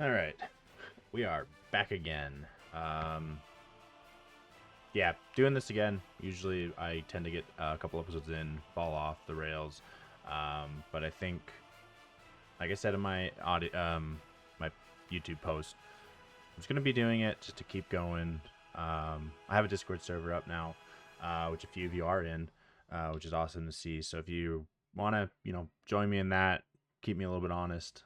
All right, we are back again. Yeah, doing this again. Usually, I tend to get a couple episodes in, fall off the rails. But I think, like I said in my my YouTube post, I'm just gonna be doing it just to keep going. I have a Discord server up now, which a few of you are in, which is awesome to see. So if you want to, join me in that, keep me a little bit honest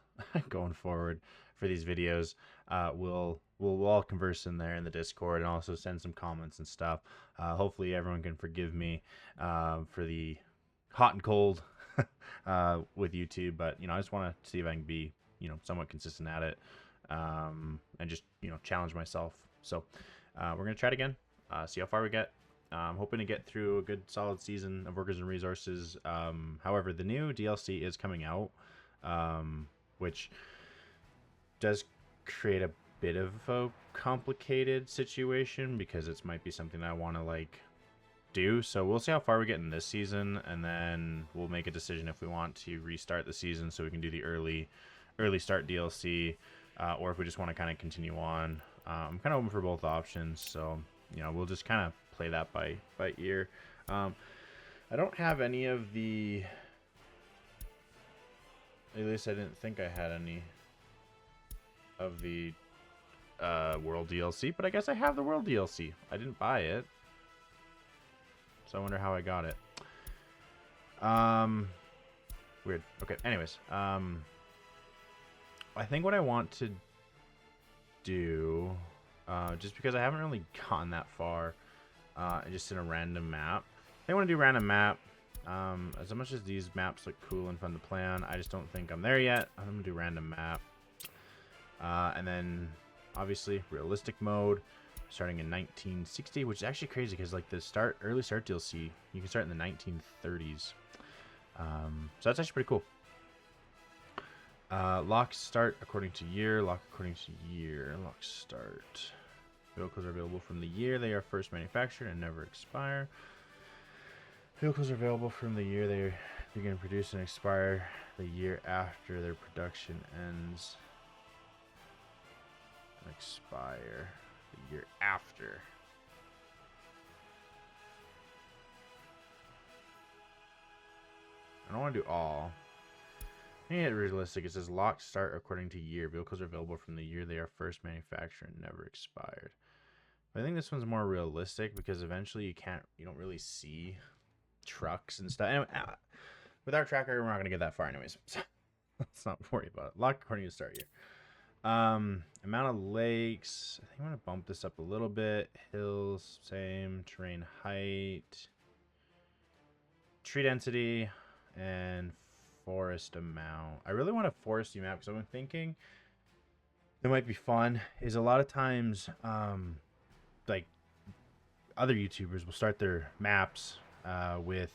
going forward for these videos. We'll all converse in there in the Discord and also send some comments and stuff. Hopefully everyone can forgive me for the hot and cold with YouTube, but I just want to see if I can be somewhat consistent at it, and just challenge myself. So we're gonna try it again, see how far we get. I'm hoping to get through a good solid season of Workers and Resources. However, the new DLC is coming out, which does create a bit of a complicated situation because it might be something I want to do. So we'll see how far we get in this season, and then we'll make a decision if we want to restart the season so we can do the early start DLC, or if we just want to kind of continue on. I'm kind of open for both options, so we'll just kind of play that by ear. I don't have any of the, at least I didn't think I had any of the World DLC, but I guess I have the World DLC. I didn't buy it, so I wonder how I got it. Weird. Okay, anyways, I think what I want to do, just because I haven't really gotten that far, just in a random map. I want to do random map. As much as these maps look cool and fun to play on, I just don't think I'm there yet. I'm gonna do random map. And then obviously realistic mode starting in 1960, which is actually crazy because the early start DLC, you can start in the 1930s. So that's actually pretty cool. Lock start according to year. Lock according to year. Lock start. Vehicles are available from the year they are first manufactured and never expire. Vehicles are available from the year they begin produce and expire the year after their production ends. Expire the year after. I don't want to do all. I need it realistic. It says lock start according to year. Vehicles are available from the year they are first manufactured and never expired. But I think this one's more realistic because eventually you don't really see trucks and stuff. Anyway, with our tracker, we're not going to get that far anyways. So let's not worry about it. Lock according to start year. Amount of lakes. I think I'm going to bump this up a little bit. Hills, same. Terrain height. Tree density. And forest amount. I really want a foresty map because I've been thinking it might be fun. Is a lot of times, like other YouTubers will start their maps with,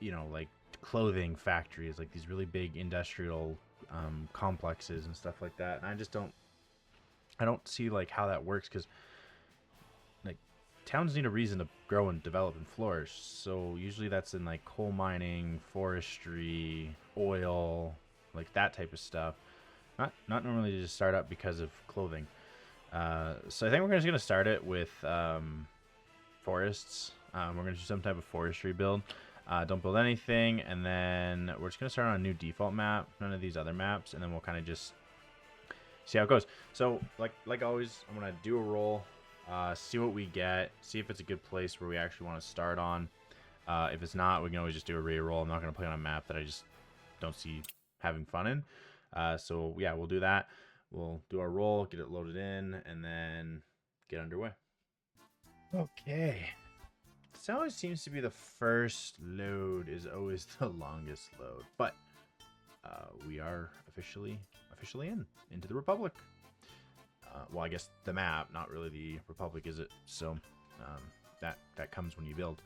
like clothing factories, like these really big industrial complexes and stuff like that. And I don't see how that works because towns need a reason to grow and develop and flourish. So usually that's in coal mining, forestry, oil, that type of stuff. Not normally to just start up because of clothing. So I think we're just gonna start it with forests. We're gonna do some type of forestry build. Don't build anything, and then we're just gonna start on a new default map, none of these other maps, and then we'll kind of just see how it goes. So like always, I'm gonna do a roll, see what we get, see if it's a good place where we actually want to start on. If it's not, we can always just do a re-roll. I'm not gonna play on a map that I just don't see having fun in. So yeah, we'll do that. We'll do our roll, get it loaded in, and then get underway. Okay. This always seems to be the first load is always the longest load, but we are officially into the Republic. Well, I guess the map, not really the Republic, is it? So that comes when you build.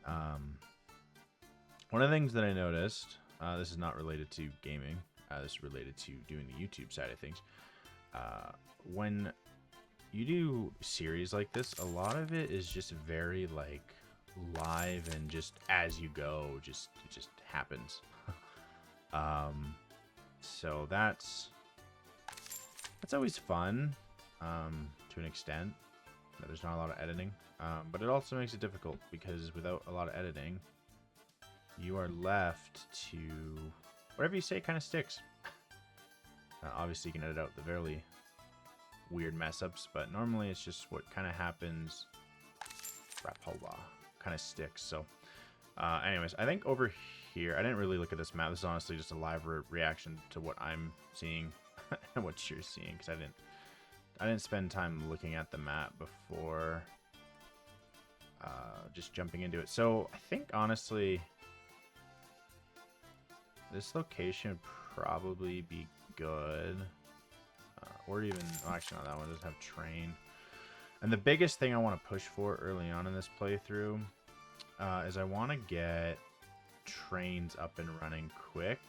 One of the things that I noticed, this is not related to gaming, this is related to doing the YouTube side of things. When you do series like this, a lot of it is just very live and just as you go, it just happens. So that's that's always fun, to an extent. That there's not a lot of editing, but it also makes it difficult because without a lot of editing, you are left to whatever you say kind of sticks. Obviously, you can edit out the very weird mess ups, but normally it's just what kind of happens. Braavoslov kind of sticks. So, anyways, I think over here, I didn't really look at this map. This is honestly just a live reaction to what I'm seeing and what you're seeing, because I didn't spend time looking at the map before just jumping into it. So I think honestly, this location would probably be good, or even actually no, that one doesn't have train. And the biggest thing I want to push for early on in this playthrough is I want to get trains up and running quick,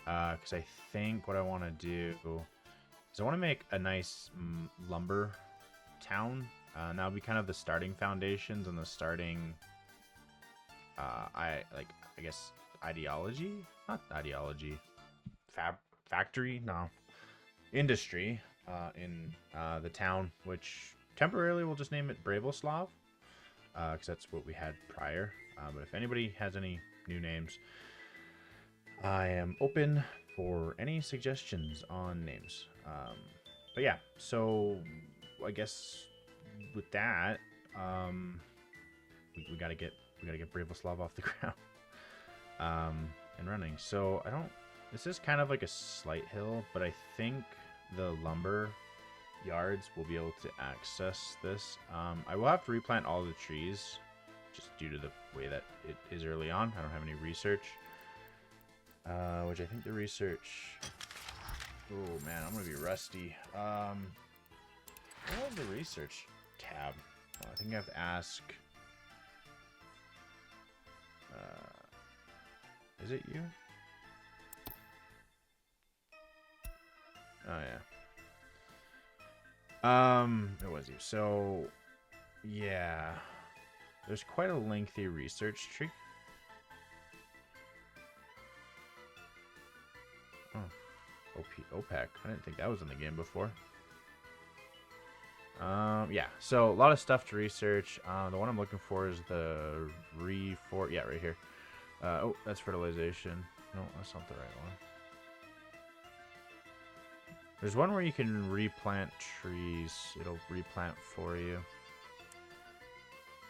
because I think what I want to do is I want to make a nice lumber town. And that'll be kind of the starting foundations and the starting I guess ideology, not ideology, factory, no, industry in the town, which temporarily we'll just name it Braavoslov, because that's what we had prior. But if anybody has any new names, I am open for any suggestions on names. But yeah, so I guess with that, we gotta get Braavoslov off the ground and running. So I don't. This is kind of like a slight hill, but I think the lumber yards will be able to access this. I will have to replant all the trees just due to the way that it is early on. I don't have any research, which I think the research. Oh man, I'm gonna be rusty. What was the research tab? Oh, I think I have to ask. Is it you? Oh yeah. It was you. So yeah, there's quite a lengthy research tree. Oh, OPEC. I didn't think that was in the game before. Yeah, so a lot of stuff to research. The one I'm looking for is the yeah, right here. Oh, that's fertilization. No, that's not the right one. There's one where you can replant trees. It'll replant for you.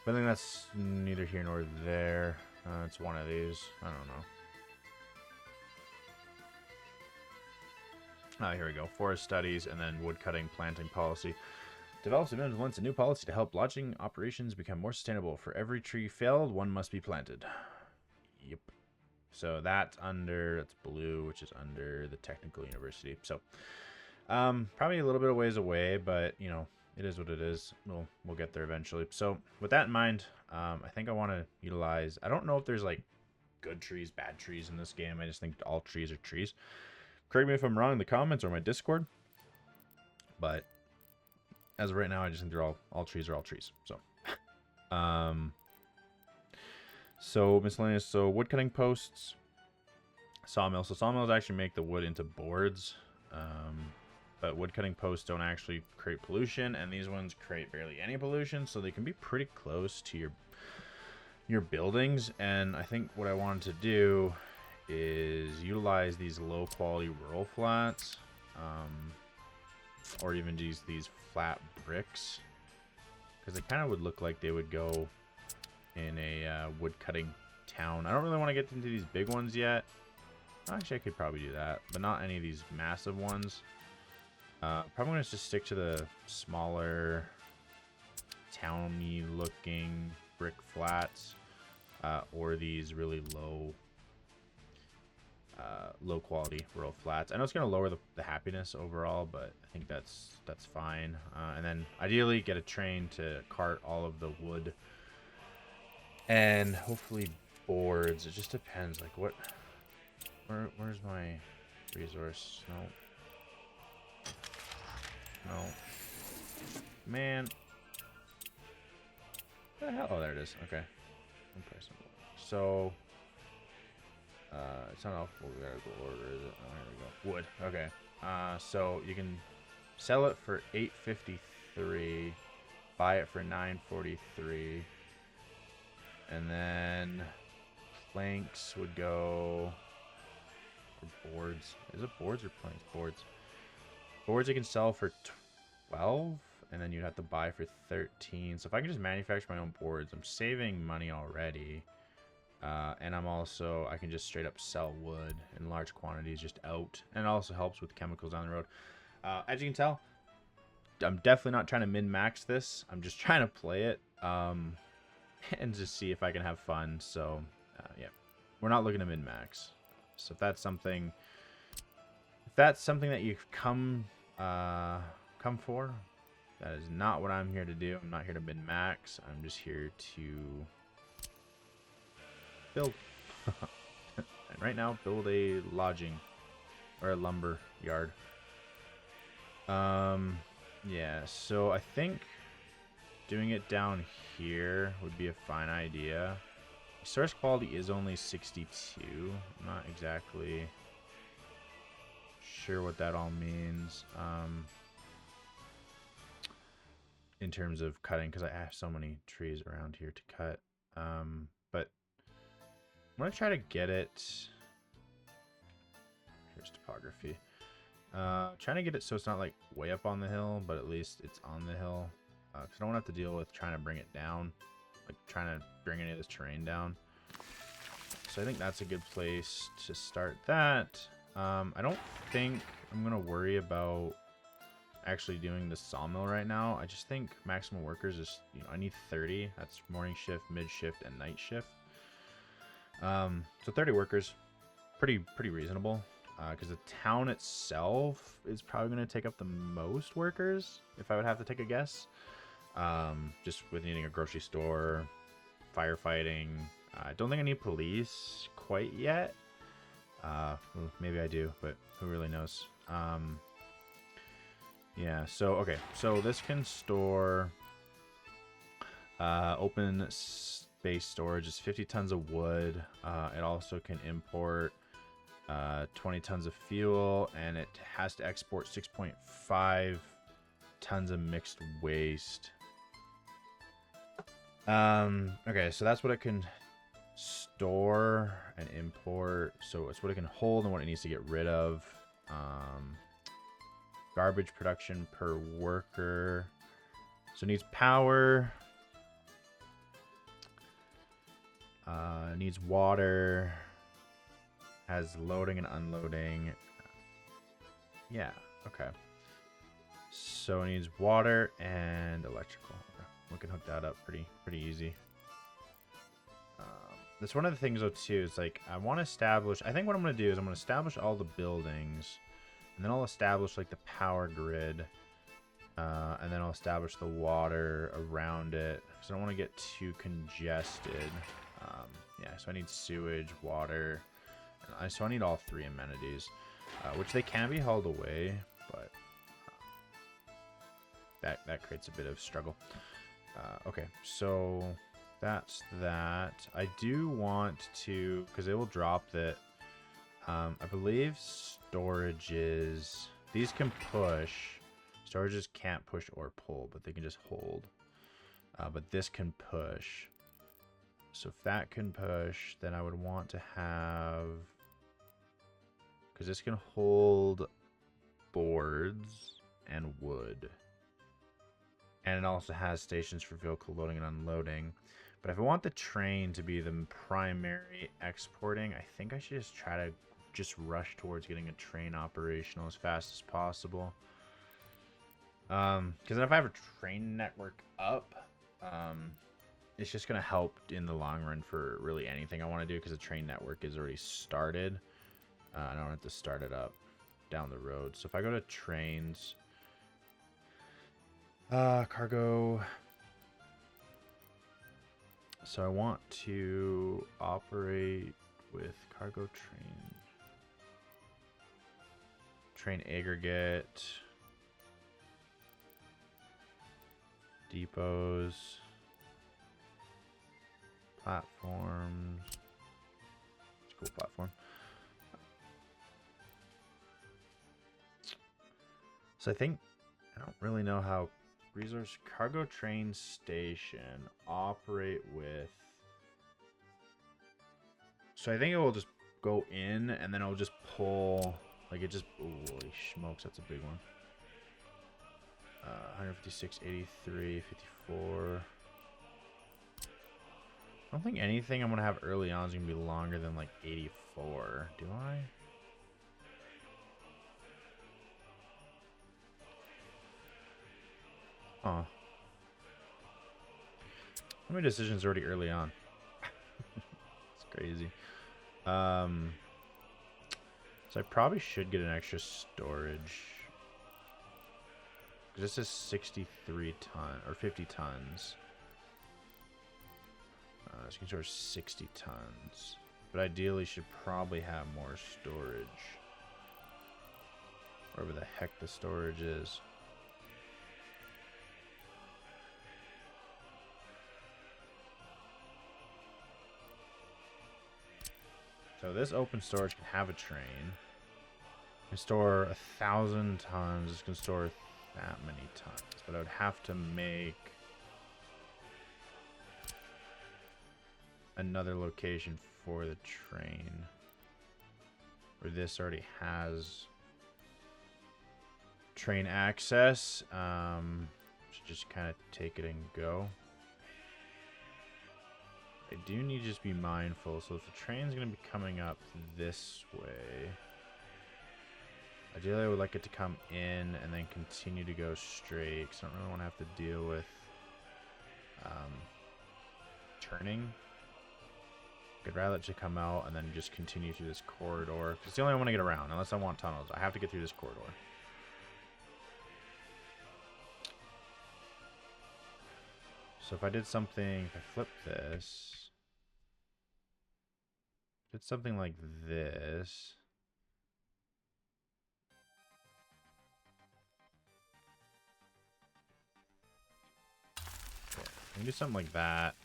But I think that's neither here nor there. It's one of these. I don't know. Here we go. Forest studies and then wood cutting planting policy. Develops and implements a new policy to help lodging operations become more sustainable. For every tree felled, one must be planted. Yep. So that's blue, which is under the technical university. So probably a little bit of ways away, but you know, it is what it is. We'll get there eventually. So with that in mind, I think I want to utilize. I don't know if there's like good trees, bad trees in this game. I just think all trees are trees. Correct me if I'm wrong in the comments or my Discord. But as of right now, I just think they're all trees are all trees. So, so miscellaneous. So wood cutting posts, sawmill. So sawmills actually make the wood into boards. But wood cutting posts don't actually create pollution, and these ones create barely any pollution, so they can be pretty close to your buildings. And I think what I wanted to do is utilize these low quality rural flats, or even these flat bricks, because they kind of would look like they would go in a wood cutting town. I don't really want to get into these big ones yet. Actually, I could probably do that, but not any of these massive ones. Probably going to just stick to the smaller towny looking brick flats, or these really low quality rural flats. I know it's going to lower the happiness overall, but I think that's fine. And then ideally get a train to cart all of the wood and hopefully boards. It just depends, like where's my resource? No, man, what the hell? Oh, there it is. Okay, impressive. So it's not alphabetical order, is it? Oh, here we go. Wood. Okay. So you can sell it for 853, buy it for 943, and then planks would go, or boards. Is it boards or planks? Boards. Boards you can sell for 12, and then you'd have to buy for 13. So if I can just manufacture my own boards, I'm saving money already. And I can just straight up sell wood in large quantities just out. And it also helps with chemicals down the road. As you can tell, I'm definitely not trying to min-max this. I'm just trying to play it and just see if I can have fun. So, yeah, we're not looking to min-max. So if that's something that you've come for, that is not what I'm here to do. I'm not here to min-max. I'm just here to build. And right now, build a lodging or a lumber yard. Yeah, so I think doing it down here would be a fine idea. Source quality is only 62. I'm not exactly sure what that all means in terms of cutting, because I have so many trees around here to cut. But I'm going to try to get it. Here's topography. Trying to get it so it's not like way up on the hill, but at least it's on the hill. Because I don't want to have to deal with trying to bring it down, like trying to bring any of this terrain down. So I think that's a good place to start that. I don't think I'm going to worry about actually doing the sawmill right now. I just think maximum workers is, I need 30. That's morning shift, mid shift, and night shift. So 30 workers, pretty reasonable. Because the town itself is probably going to take up the most workers, if I would have to take a guess. Just with needing a grocery store, firefighting. I don't think I need police quite yet. Maybe I do, but who really knows? Yeah, so, okay. So this can store open space storage. It's 50 tons of wood. It also can import 20 tons of fuel, and it has to export 6.5 tons of mixed waste. Okay, so that's what it can store and import. So it's what it can hold and what it needs to get rid of. Garbage production per worker. So it needs power. Needs water. Has loading and unloading. Yeah, okay. So it needs water and electrical. We can hook that up pretty easy. That's one of the things though too, is like I want to establish, I think what I'm going to do is I'm going to establish all the buildings, and then I'll establish like the power grid, and then I'll establish the water around it, because I don't want to get too congested. Yeah, so I need sewage, water. So I need all three amenities, which they can be hauled away, but that creates a bit of struggle. Okay, so that's that. I do want to, because it will drop that. I believe storages, these can push. Storages can't push or pull, but they can just hold. But this can push. So if that can push, then I would want to have, because this can hold boards and wood. And it also has stations for vehicle loading and unloading. But if I want the train to be the primary exporting, I think I should just try to just rush towards getting a train operational as fast as possible. Because if I have a train network up, it's just going to help in the long run for really anything I want to do, because the train network is already started. I don't have to start it up down the road. So if I go to trains, cargo. So I want to operate with cargo train aggregate, depots, platforms. It's a cool platform. So I think I don't really know how resource cargo train station operate with. So I think it will just go in and then it'll just pull, like it just, ooh, holy smokes, that's a big one. 156, 83, 54. I don't think anything I'm going to have early on is going to be longer than like 84. Do I? Huh. How many decisions already early on? It's crazy. So I probably should get an extra storage. This is 63 ton or 50 tons. This can store 60 tons, but ideally should probably have more storage. Wherever the heck the storage is. So this open storage can have a train. It can store 1,000 tons. This can store that many tons, but I would have to make another location for the train where this already has train access. Should just kind of take it and go. I do need to just be mindful. So if the train's going to be coming up this way, ideally I would like it to come in and then continue to go straight, because I don't really want to have to deal with turning. I'd rather it to come out and then just continue through this corridor, because it's the only way I want to get around. Unless I want tunnels, I have to get through this corridor. So if I did something, if I flip this, did something like this. Okay, I can do something like that.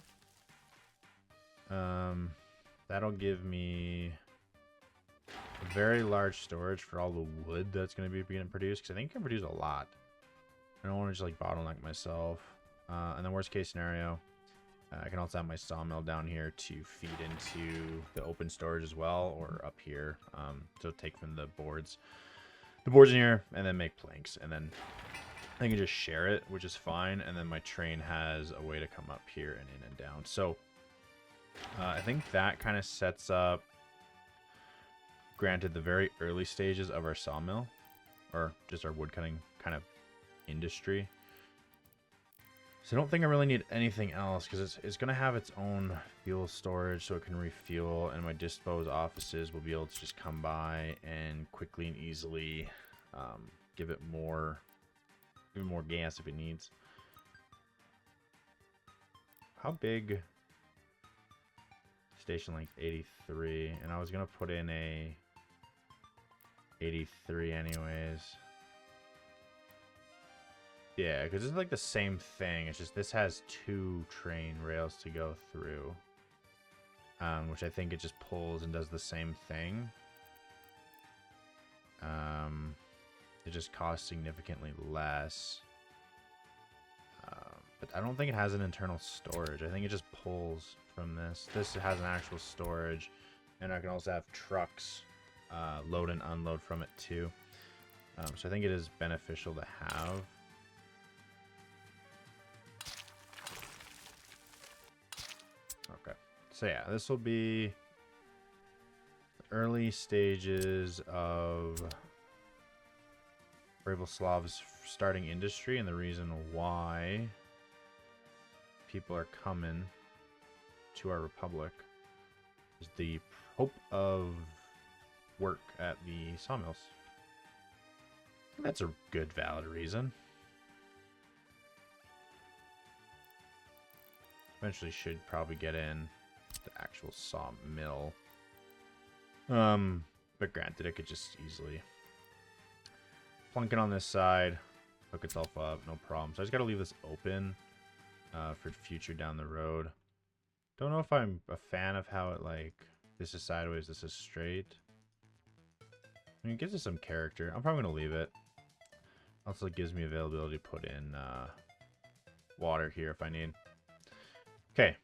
That'll give me a very large storage for all the wood that's going to be being produced, because I think I can produce a lot. I don't want to just like bottleneck myself. And then worst case scenario, I can also have my sawmill down here to feed into the open storage as well, or up here. So take from the boards in here, and then make planks, and then I can just share it, which is fine. And then my train has a way to come up here and in and down. So I think that kind of sets up, granted, the very early stages of our sawmill, or just our woodcutting kind of industry. So I don't think I really need anything else, because it's going to have its own fuel storage, so it can refuel, and my dispose offices will be able to just come by and quickly and easily give it more gas if it needs. How big? Station length 83, and I was going to put in a 83 anyways. Yeah, because it's like the same thing. It's just this has 2 train rails to go through, which I think it just pulls and does the same thing. It just costs significantly less. But I don't think it has an internal storage. I think it just pulls from this. This has an actual storage, and I can also have trucks load and unload from it too. So I think it is beneficial to have. Okay, so yeah, this will be the early stages of Braavoslov's starting industry, and the reason why people are coming to our republic is the hope of work at the sawmills. That's a good, valid reason. Eventually should probably get in the actual sawmill. But granted, it could just easily plunk it on this side, hook itself up, no problem. So I just gotta leave this open for future down the road. Don't know if I'm a fan of how it, like, this is sideways, this is straight. I mean, it gives it some character. I'm probably gonna leave it. Also gives me availability to put in water here if I need. Okay.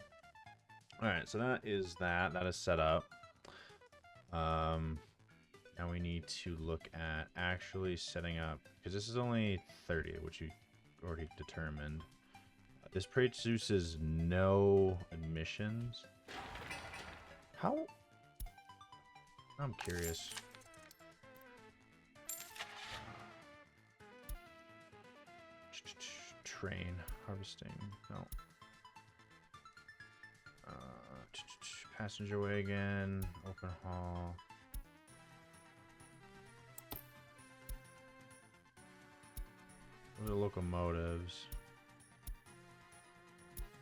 Alright, so that is that. That is set up. Now we need to look at actually setting up, because this is only 30, which you already determined. This produces no emissions. How? I'm curious. Train harvesting. No. Passenger wagon. Open haul. What are the locomotives?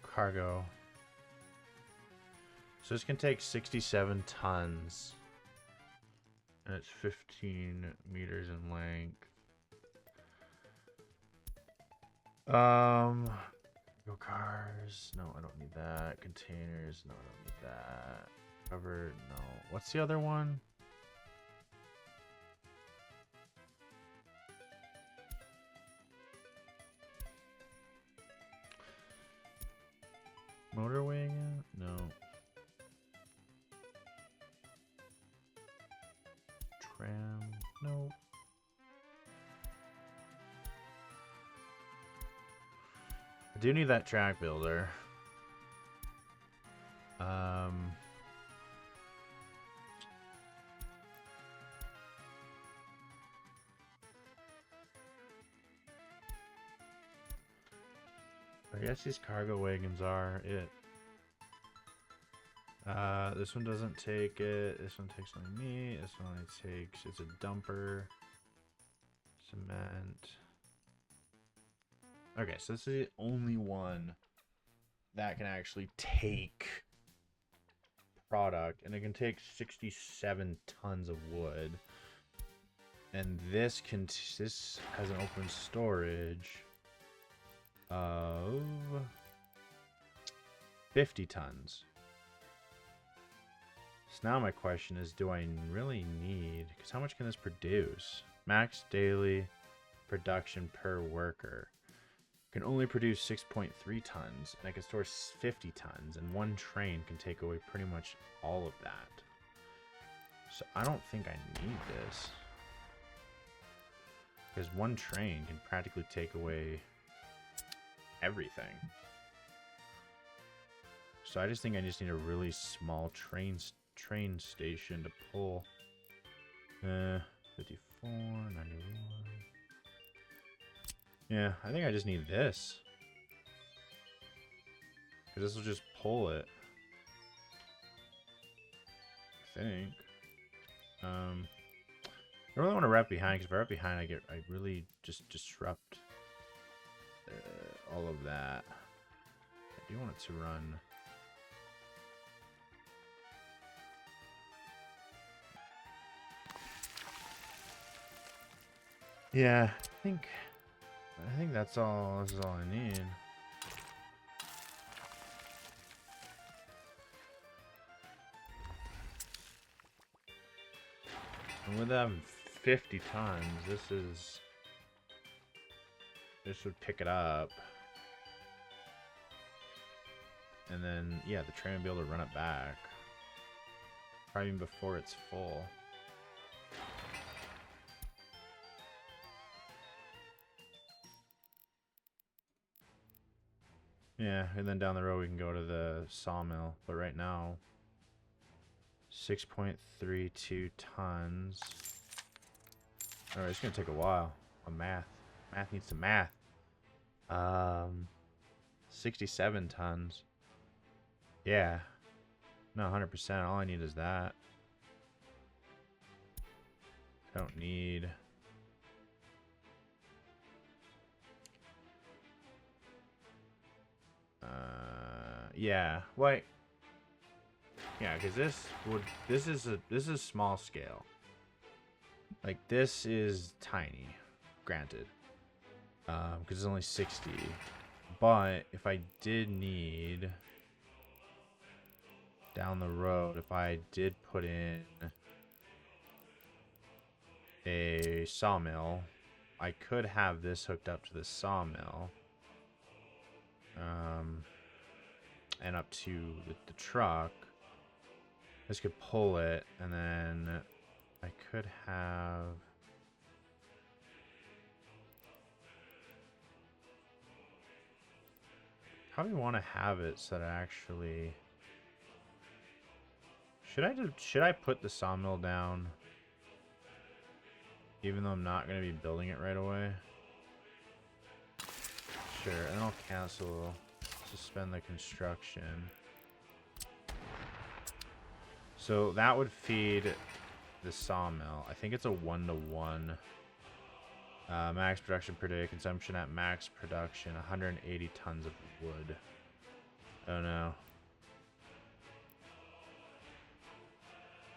Cargo. So this can take 67 tons. And it's 15 meters in length. Go cars. No, I don't need that. Containers. No, I don't need that. Cover. No. What's the other one? Motor wagon? No. Tram? No. I do need that track builder. I guess these cargo wagons are it. This one doesn't take it. This one takes only meat. This one only takes, it's a dumper. Cement. Okay, so this is the only one that can actually take product, and it can take 67 tons of wood. And this has an open storage of 50 tons. So now my question is, do I really need, because how much can this produce? Max daily production per worker. Can only produce 6.3 tons, and I can store 50 tons, and one train can take away pretty much all of that. So I don't think I need this, because one train can practically take away everything. So I just think I just need a really small train station to pull. 54, 91. Yeah, I think I just need this, because this will just pull it, I think. I don't really want to wrap behind, because if I wrap behind, I really just disrupt all of that. I do want it to run. Yeah, I think that's all. This is all I need. And with them 50 tons, this would pick it up. And then, yeah, the train would be able to run it back. Probably even before it's full. Yeah, and then down the road we can go to the sawmill. But right now, 6.32 tons. Alright, it's gonna take a while. Math needs some math. 67 tons. Yeah. No, 100%. All I need is that. I don't need... yeah. Wait. Yeah, because this is small scale. Like, this is tiny, granted. Because it's only 60. But if I did need down the road, if I did put in a sawmill, I could have this hooked up to the sawmill. And up to the truck. This could pull it, and then I could have... Probably want to have it so that I actually... Should I put the sawmill down? Even though I'm not going to be building it right away? Sure, and I'll cancel... Suspend the construction. So that would feed the sawmill. I think it's a 1-to-1. Max production per day. Consumption at max production. 180 tons of wood. Oh no.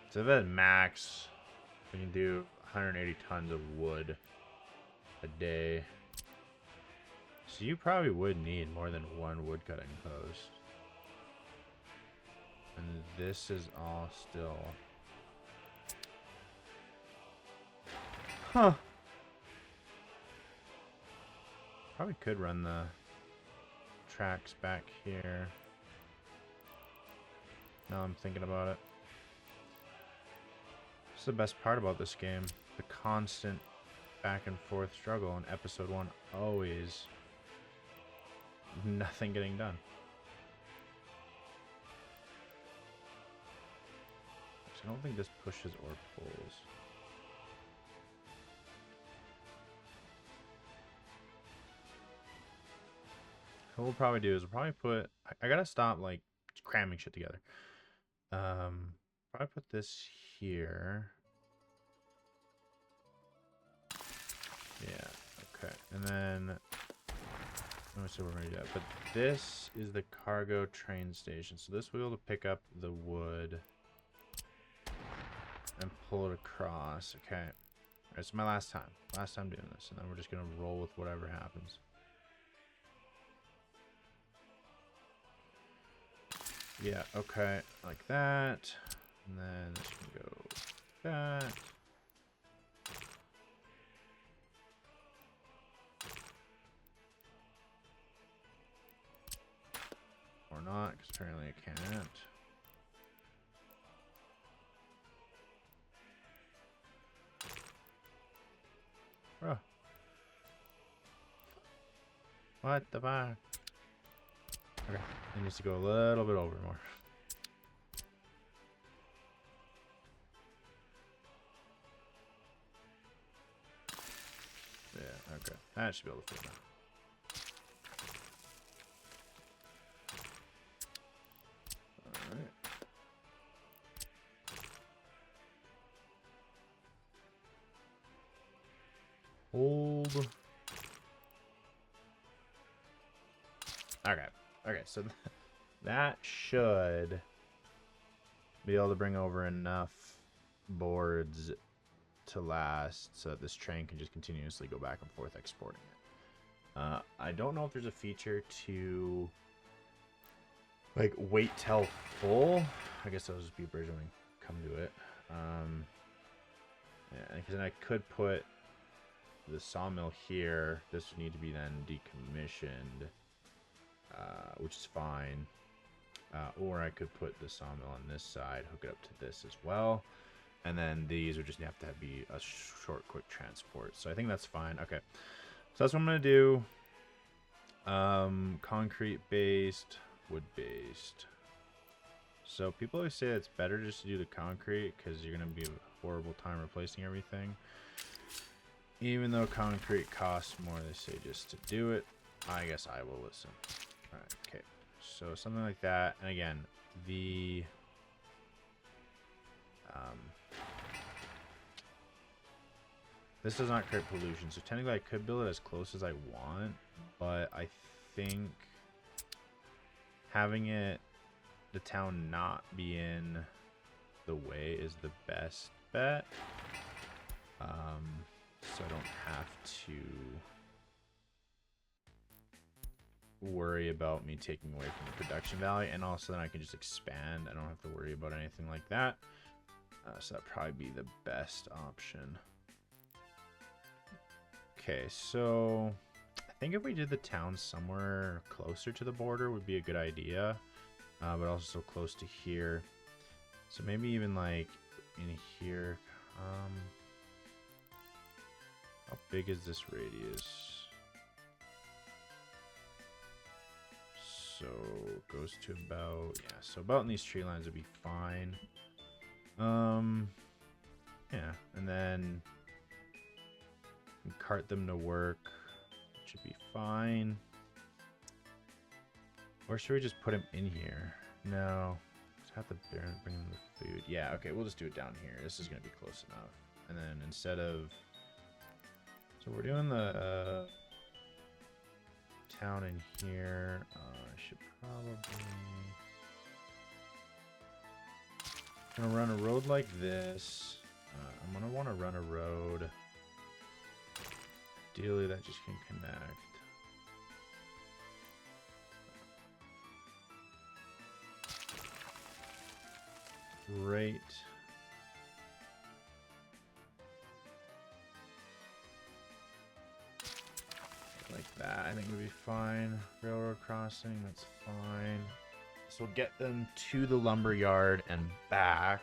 So if at max, we can do 180 tons of wood a day. So you probably would need more than one woodcutting post. And this is all still... Huh. Probably could run the tracks back here. Now I'm thinking about it. This is the best part about this game. The constant back and forth struggle in episode 1. Always... nothing getting done. So I don't think this pushes or pulls. What we'll probably do is we'll probably put... I gotta stop like cramming shit together. Probably put this here. Yeah, okay. And then... So we're ready to do that. But this is the cargo train station. So this will be able to pick up the wood and pull it across. Okay. Alright, so my last time. Last time doing this. And then we're just going to roll with whatever happens. Yeah, okay. Like that. And then this can go like that. Or not, because apparently I can't. Bro. What the fuck? Okay, it needs to go a little bit over more. Yeah, okay. That should be able to fit now. Hold. Okay. Okay, so that should be able to bring over enough boards to last so that this train can just continuously go back and forth exporting it. I don't know if there's a feature to like wait till full. I guess that'll just be a bridge when we come to it. Yeah, because then I could put the sawmill here. This would need to be then decommissioned, which is fine. Or I could put the sawmill on this side, hook it up to this as well, and then these would just have to be a short, quick transport. So I think that's fine. Okay, so that's what I'm gonna do. Concrete based, wood based. So people always say it's better just to do the concrete because you're gonna be a horrible time replacing everything. Even though concrete costs more, they say just to do it. I guess I will listen. Alright, okay. So something like that. And again, the... this does not create pollution. So technically I could build it as close as I want. But I think having it, the town not be in the way is the best bet. So I don't have to worry about me taking away from the production value, and also then I can just expand. I don't have to worry about anything like that. So that'd probably be the best option. Okay, so I think if we did the town somewhere closer to the border would be a good idea, but also close to here. So maybe even like in here. How big is this radius? So it goes to about, yeah, so about in these tree lines would be fine. Yeah, and then cart them to work. Should be fine. Or should we just put him in here? No. Just have to bring them the food. Yeah, okay, we'll just do it down here. This is going to be close enough. And then instead of... So we're doing the town in here. I should probably... I'm going to run a road like this. I'm going to want to run a road. Ideally, that just can connect. Right. Like that, I think would be fine. Railroad crossing, that's fine. So we'll get them to the lumber yard and back.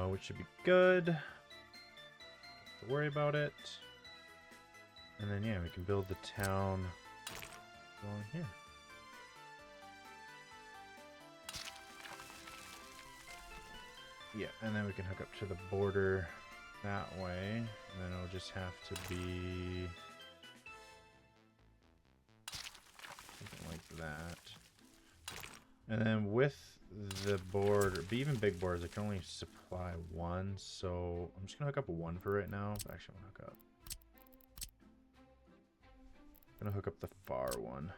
Which should be good. Don't have to worry about it. And then, yeah, we can build the town along here. Yeah, and then we can hook up to the border that way. And then it'll just have to be something like that. And then with the board, or even big boards, I can only supply one. So I'm just going to hook up one for right now. Actually, I'm going to hook up. I'm going to hook up the far one.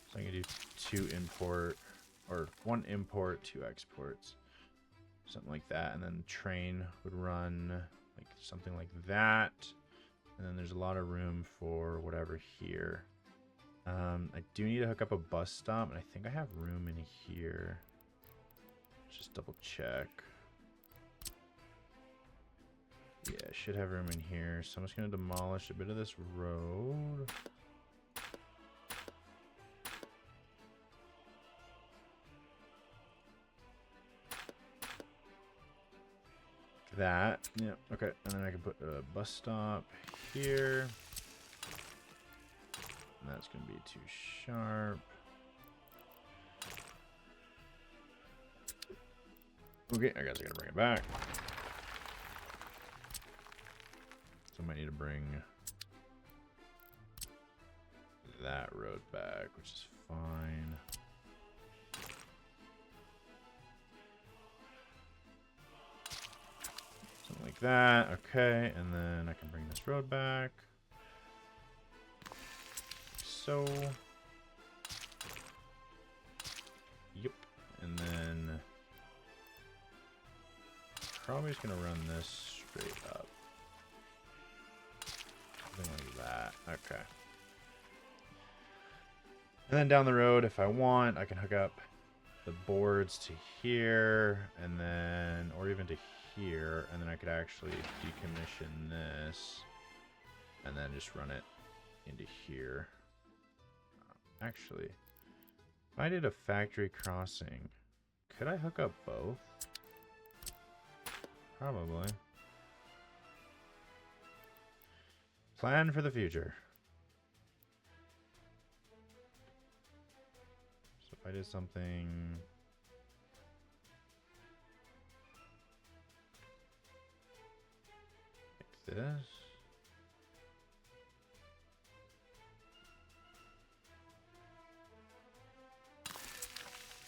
So I'm going to do 2 import, or 1 import, 2 exports. Something like that. And then the train would run like something like that. And then there's a lot of room for whatever here. I do need to hook up a bus stop, and I think I have room in here. Just double check. Yeah, I should have room in here. So I'm just going to demolish a bit of this road. That. Yeah, okay. And then I can put a bus stop here. And that's going to be too sharp. Okay, I guess I got to bring it back. So I might need to bring that road back, which is fine. Something like that. Okay, and then I can bring this road back. So, yep. And then probably just gonna run this straight up. Something like that. Okay. And then down the road, if I want, I can hook up the boards to here, and then, or even to here, and then I could actually decommission this, and then just run it into here. Actually, if I did a factory crossing, could I hook up both? Probably. Plan for the future. So if I did something like this.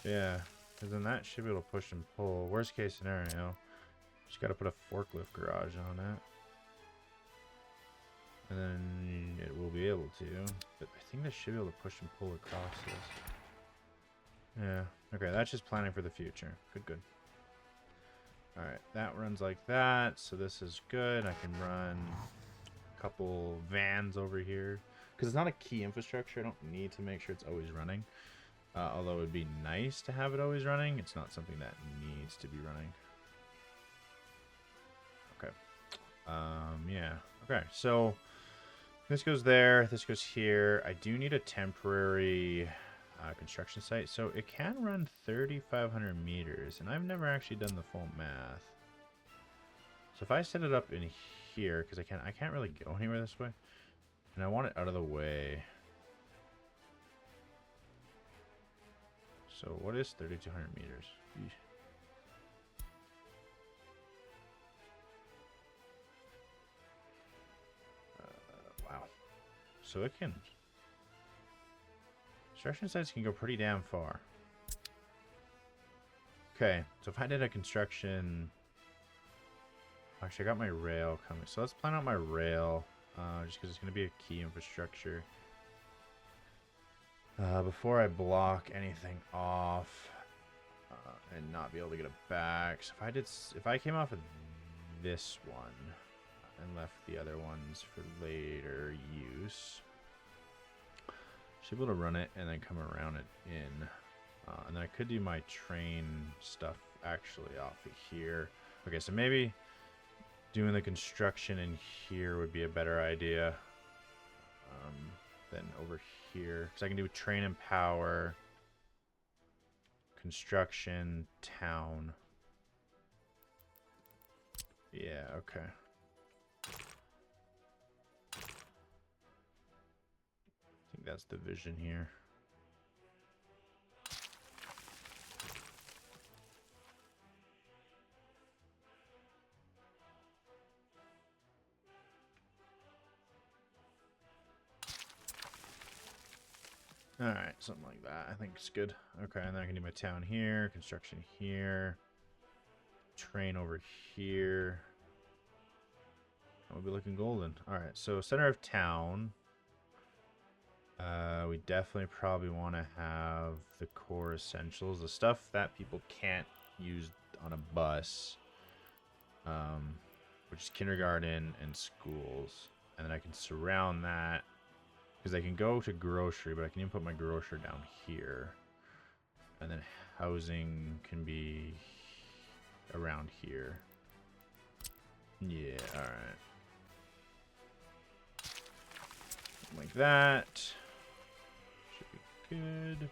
Yeah, because then that should be able to push and pull. Worst case scenario, just got to put a forklift garage on it. And then it will be able to. But I think they should be able to push and pull across this. Yeah, okay, that's just planning for the future. Good, good. Alright, that runs like that. So this is good. I can run a couple vans over here. Because it's not a key infrastructure, I don't need to make sure it's always running. Although it would be nice to have it always running, it's not something that needs to be running. Okay. Yeah. Okay, so this goes there, this goes here. I do need a temporary construction site, so it can run 3,500 meters, and I've never actually done the full math. So if I set it up in here, because I can't really go anywhere this way, and I want it out of the way. So what is 3,200 meters? Eesh. Wow. So it can... Construction sites can go pretty damn far. Okay, so if I did a construction... Actually, I got my rail coming. So let's plan out my rail, just because it's going to be a key infrastructure. Before I block anything off and not be able to get it back. So if I came off of this one and left the other ones for later use, should be able to run it and then come around it in. And then I could do my train stuff actually off of here. Okay, so maybe doing the construction in here would be a better idea than over here. Because I can do train and power, construction, town. Yeah, okay. I think that's the vision here. Alright, something like that. I think it's good. Okay, and then I can do my town here, construction here, train over here. We'll be looking golden. Alright, so center of town. We definitely probably want to have the core essentials, the stuff that people can't use on a bus, which is kindergarten and schools. And then I can surround that, because I can go to grocery, but I can even put my grocery down here. And then housing can be around here. Yeah, alright. Like that. Should be good.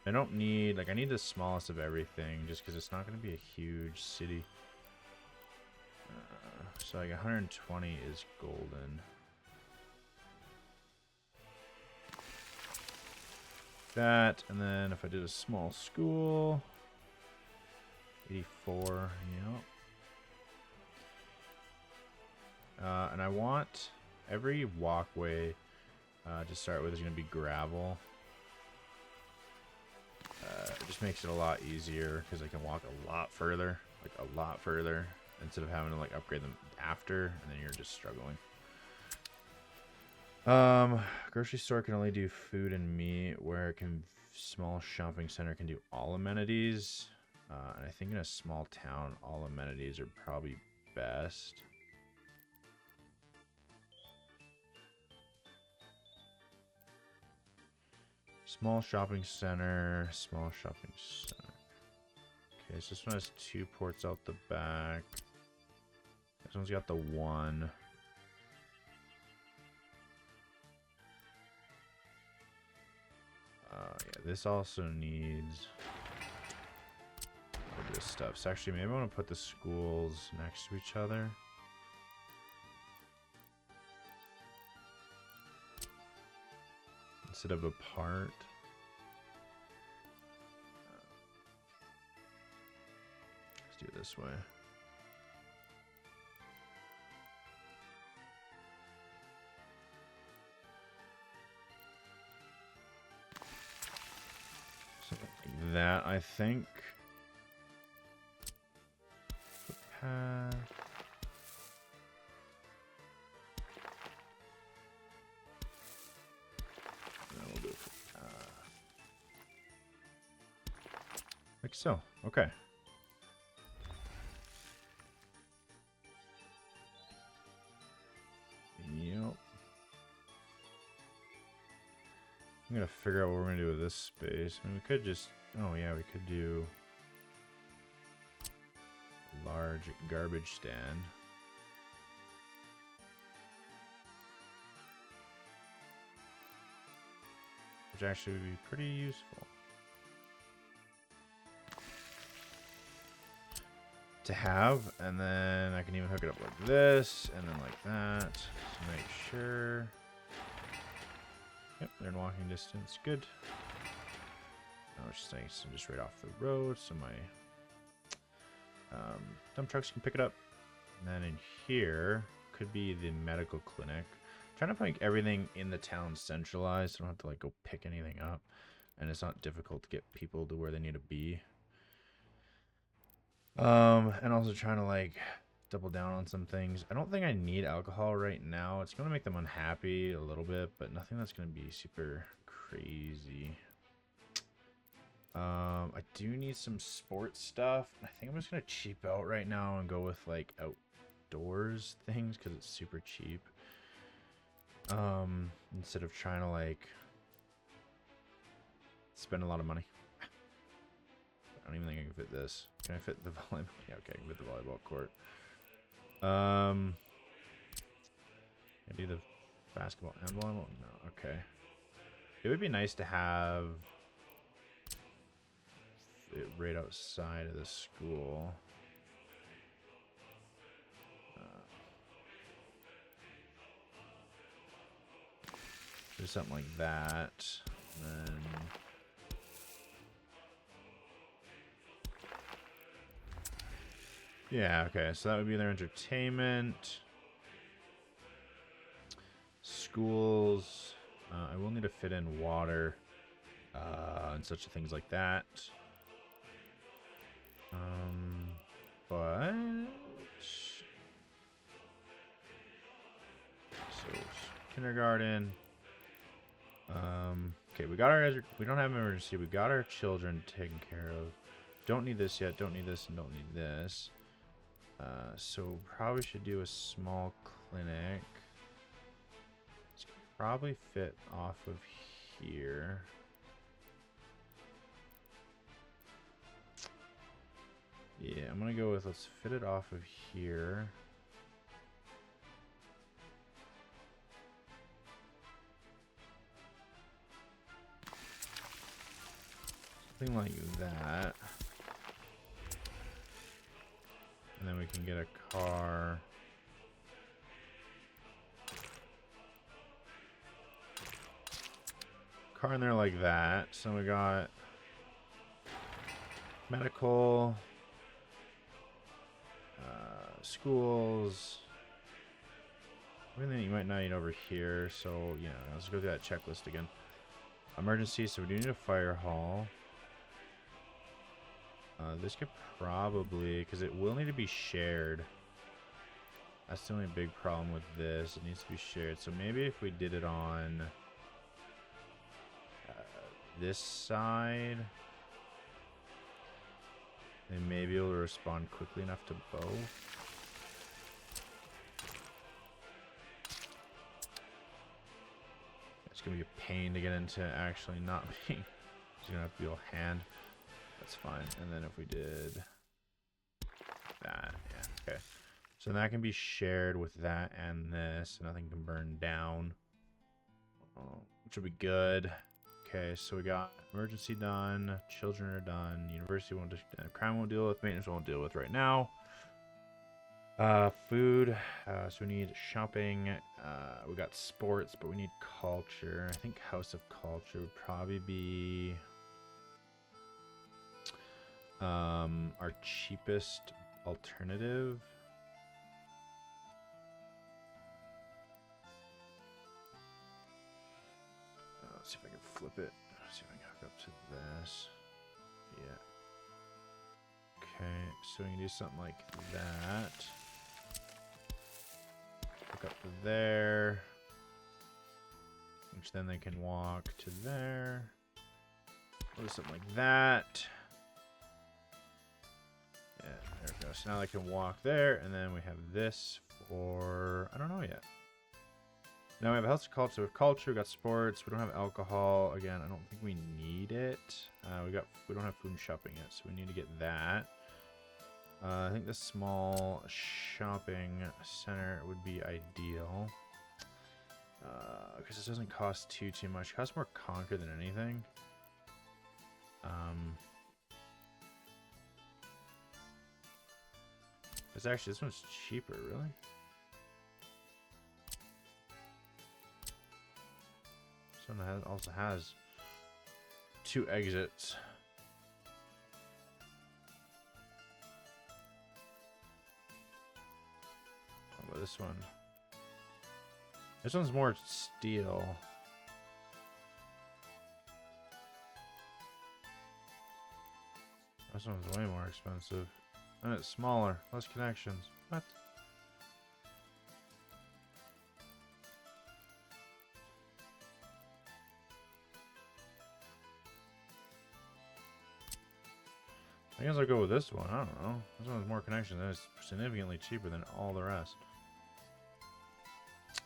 I don't need, like, I need the smallest of everything, just because it's not going to be a huge city. So like 120 is golden. That, and then if I did a small school, 84, and I want every walkway to start with is going to be gravel. It just makes it a lot easier because I can walk a lot further, instead of having to like upgrade them after, and then you're just struggling. Grocery store can only do food and meat, where it can small shopping center can do all amenities. And I think in a small town, all amenities are probably best. Small shopping center, small shopping center. Okay, so this one has 2 ports out the back. This one's got the 1. Yeah, this also needs a bit of stuff. So actually, maybe I want to put the schools next to each other. Instead of apart. Let's do it this way. Something like that, I think. Path. We'll do it. Like so. Okay. Yep. I'm gonna figure out what we're gonna do with this space. I mean, we could just, oh yeah, we could do a large garbage stand. Which actually would be pretty useful to have. And then I can even hook it up like this, and then like that, to make sure. Yep, they're in walking distance. Good. Now it's just nice and just right off the road, so my dump trucks can pick it up. And then in here could be the medical clinic. I'm trying to make everything in the town centralized, so I don't have to like go pick anything up, and it's not difficult to get people to where they need to be. And also trying to like double down on some things. I don't think I need alcohol right now. It's going to make them unhappy a little bit, but nothing that's going to be super crazy. I do need some sports stuff. I think I'm just going to cheap out right now and go with like outdoors things because it's super cheap. Instead of trying to like spend a lot of money. I don't even think I can fit this. Can I fit the volleyball? Yeah, okay, I can fit the volleyball court. Can I do the basketball and volleyball? No, okay. It would be nice to have it right outside of the school. Do something like that. And then yeah, okay, so that would be their entertainment. Schools. I will need to fit in water and such things like that. But so kindergarten. Okay, we don't have emergency. We got our children taken care of. Don't need this yet. Don't need this, and don't need this. So probably should do a small clinic. This could probably fit off of here. Yeah, I'm gonna go with, let's fit it off of here. Something like that. And then we can get a car. Car in there like that. So we got medical, schools, everything you might not need over here. So yeah, let's go through that checklist again. Emergency, so we do need a fire hall. This could probably, because it will need to be shared. That's the only big problem with this. It needs to be shared. So maybe if we did it on this side, they may be able to respond quickly enough to both. It's going to be a pain to get into actually not being. It's going to have to be all hand. That's fine. And then if we did that, yeah, okay. So that can be shared with that and this. Nothing can burn down, which would be good. Okay, so we got emergency done, children are done, university won't, crime won't deal with, maintenance won't deal with right now. Food, so we need shopping, we got sports, but we need culture. I think House of Culture would probably be our cheapest alternative. Let's see if I can flip it. Let's see if I can hook up to this. Yeah. Okay, so we can do something like that. Hook up to there. Which then they can walk to there. We'll do something like that. Yeah, there we go. So now they can walk there, and then we have this for, I don't know yet. Now we have health culture. With culture, we got sports. We don't have alcohol. Again, I don't think we need it. We don't have food and shopping yet, so we need to get that. I think the small shopping center would be ideal. Because this doesn't cost too much. It costs more conquer than anything. It's actually, this one's cheaper, really. This one also has 2 exits. Oh, but this one's more steel. This one's way more expensive. And it's smaller, less connections. What? I guess I'll go with this one. I don't know. This one has more connections and it's significantly cheaper than all the rest.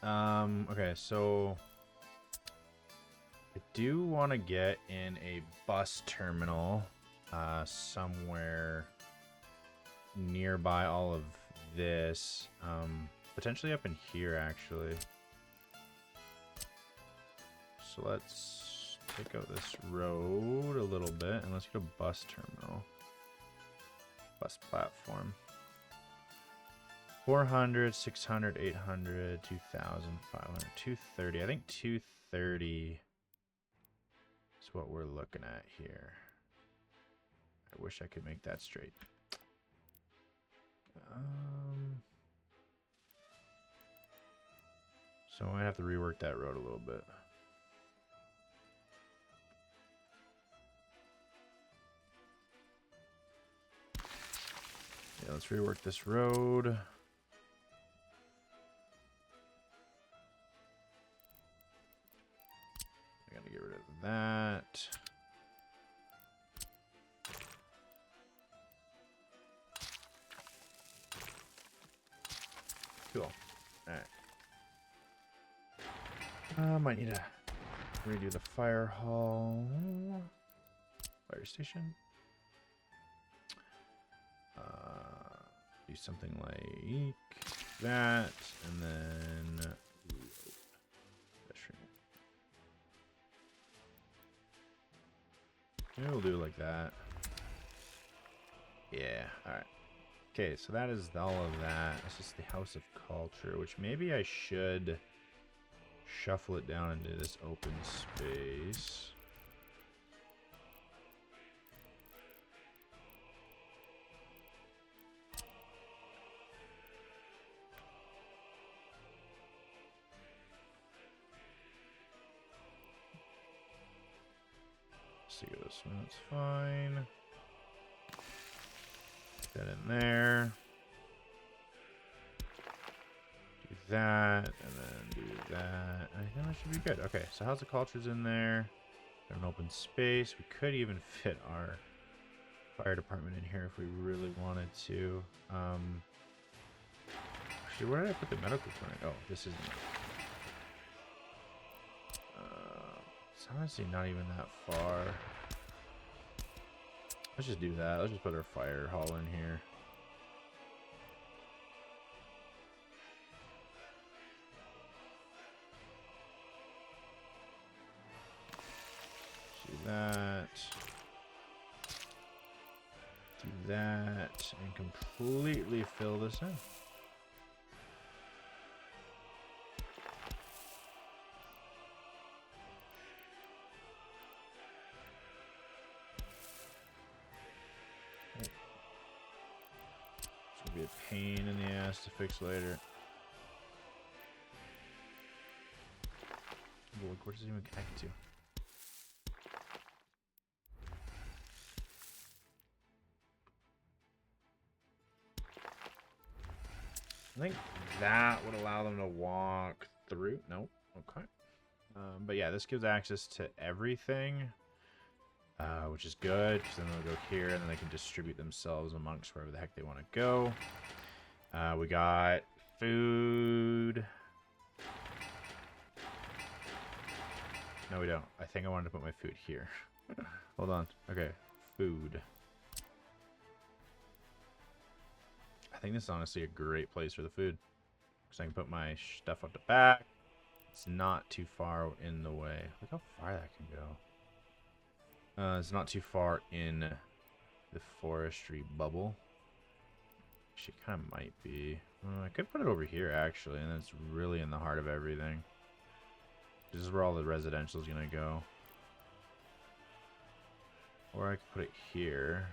Okay, so I do want to get in a bus terminal somewhere nearby all of this. Potentially up in here, actually. So let's take out this road a little bit and let's get a bus terminal. Bus platform. 400, 600, 800, 2,000, 500, 230. I think 230 is what we're looking at here. I wish I could make that straight. So I might have to rework that road a little bit. Yeah, let's rework this road. I gotta get rid of that. Cool. Alright. Might need to redo the fire hall. Fire station. Do something like that, and then maybe we'll do it like that. Yeah, alright. Okay, so that is all of that. It's just the House of Culture, which maybe I should shuffle it down into this open space. See this one, that's fine. Put that in there. Do that, and then do that. I think that should be good. Okay, so House of Culture's in there. Got an open space. We could even fit our fire department in here if we really wanted to. Actually, where did I put the medical clinic? Oh, this isn't it. It's honestly not even that far. Let's just do that. Let's just put our fire hall in here. Do that. Do that. And completely fill this in. Be a pain in the ass to fix later. Look, where does it even connect to? I think that would allow them to walk through. Nope. Okay. But yeah, this gives access to everything, which is good, because then they'll go here and then they can distribute themselves amongst wherever the heck they want to go. We got food. No, we don't. I think I wanted to put my food here. Hold on. Okay, food. I think this is honestly a great place for the food. Because I can put my stuff at the back. It's not too far in the way. Look how far that can go. It's not too far in the forestry bubble. Actually, kind of might be. I could put it over here, actually, and then it's really in the heart of everything. This is where all the residential is going to go. Or I could put it here.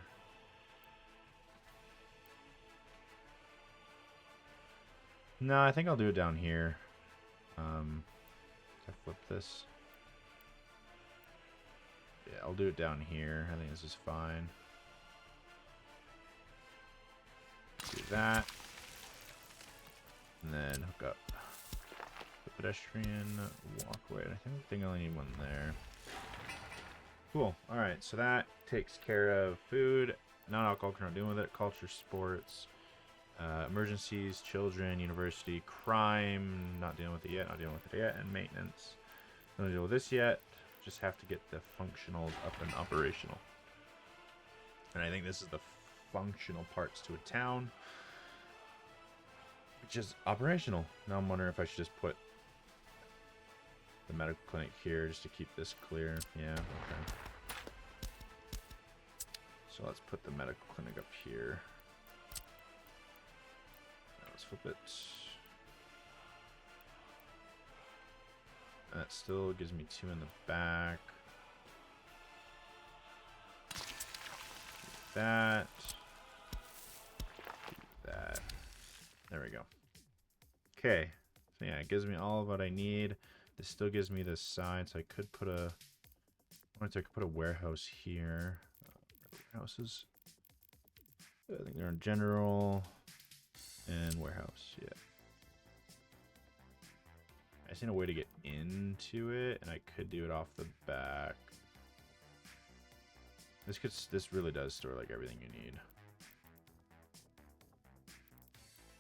No, I think I'll do it down here. Can I flip this? Yeah, I'll do it down here. I think this is fine. Do that. And then hook up the pedestrian walkway. I think I only need one there. Cool. Alright, so that takes care of food, non-alcohol, not dealing with it, culture, sports, emergencies, children, university, crime, not dealing with it yet, and maintenance. Don't deal with this yet. Just have to get the functionals up and operational. And I think this is the functional parts to a town, which is operational. Now I'm wondering if I should just put the medical clinic here just to keep this clear. Yeah, okay. So let's put the medical clinic up here. Let's flip it. That still gives me 2 in the back. Do that. Do that. There we go. Okay. So yeah, it gives me all of what I need. This still gives me this side, so I could put a. I could put a warehouse here. Warehouses. I think they're in general and warehouse. Yeah. I just need a way to get into it, and I could do it off the back. This really does store like everything you need,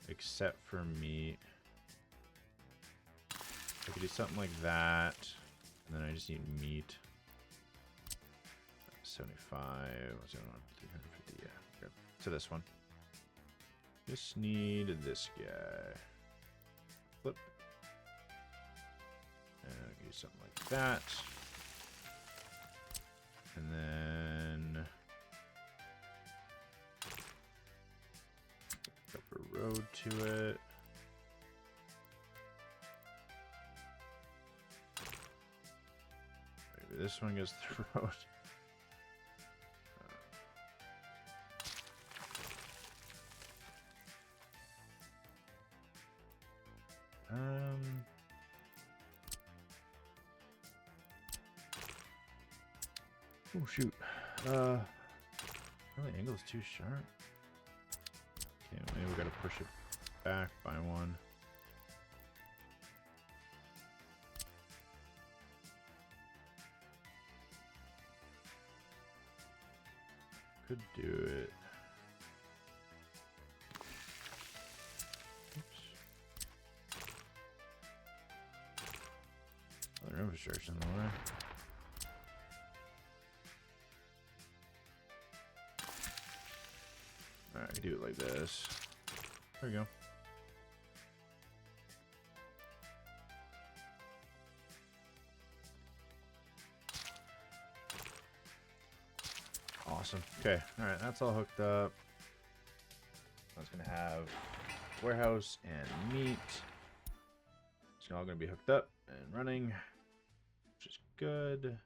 except for meat. I could do something like that, and then I just need meat. 75. What's the other one? 350. Yeah. Okay. So this one. Just need this guy. Flip. And I can do something like that. And then up a road to it. Maybe this one goes through the road. Oh shoot. Really, angle's too sharp. Okay, maybe we gotta push it back by 1. Could do it. Oops. Other infrastructure in the way. Alright, we do it like this. There we go. Awesome. Okay, alright, that's all hooked up. I was gonna have warehouse and meat. It's all gonna be hooked up and running, which is good.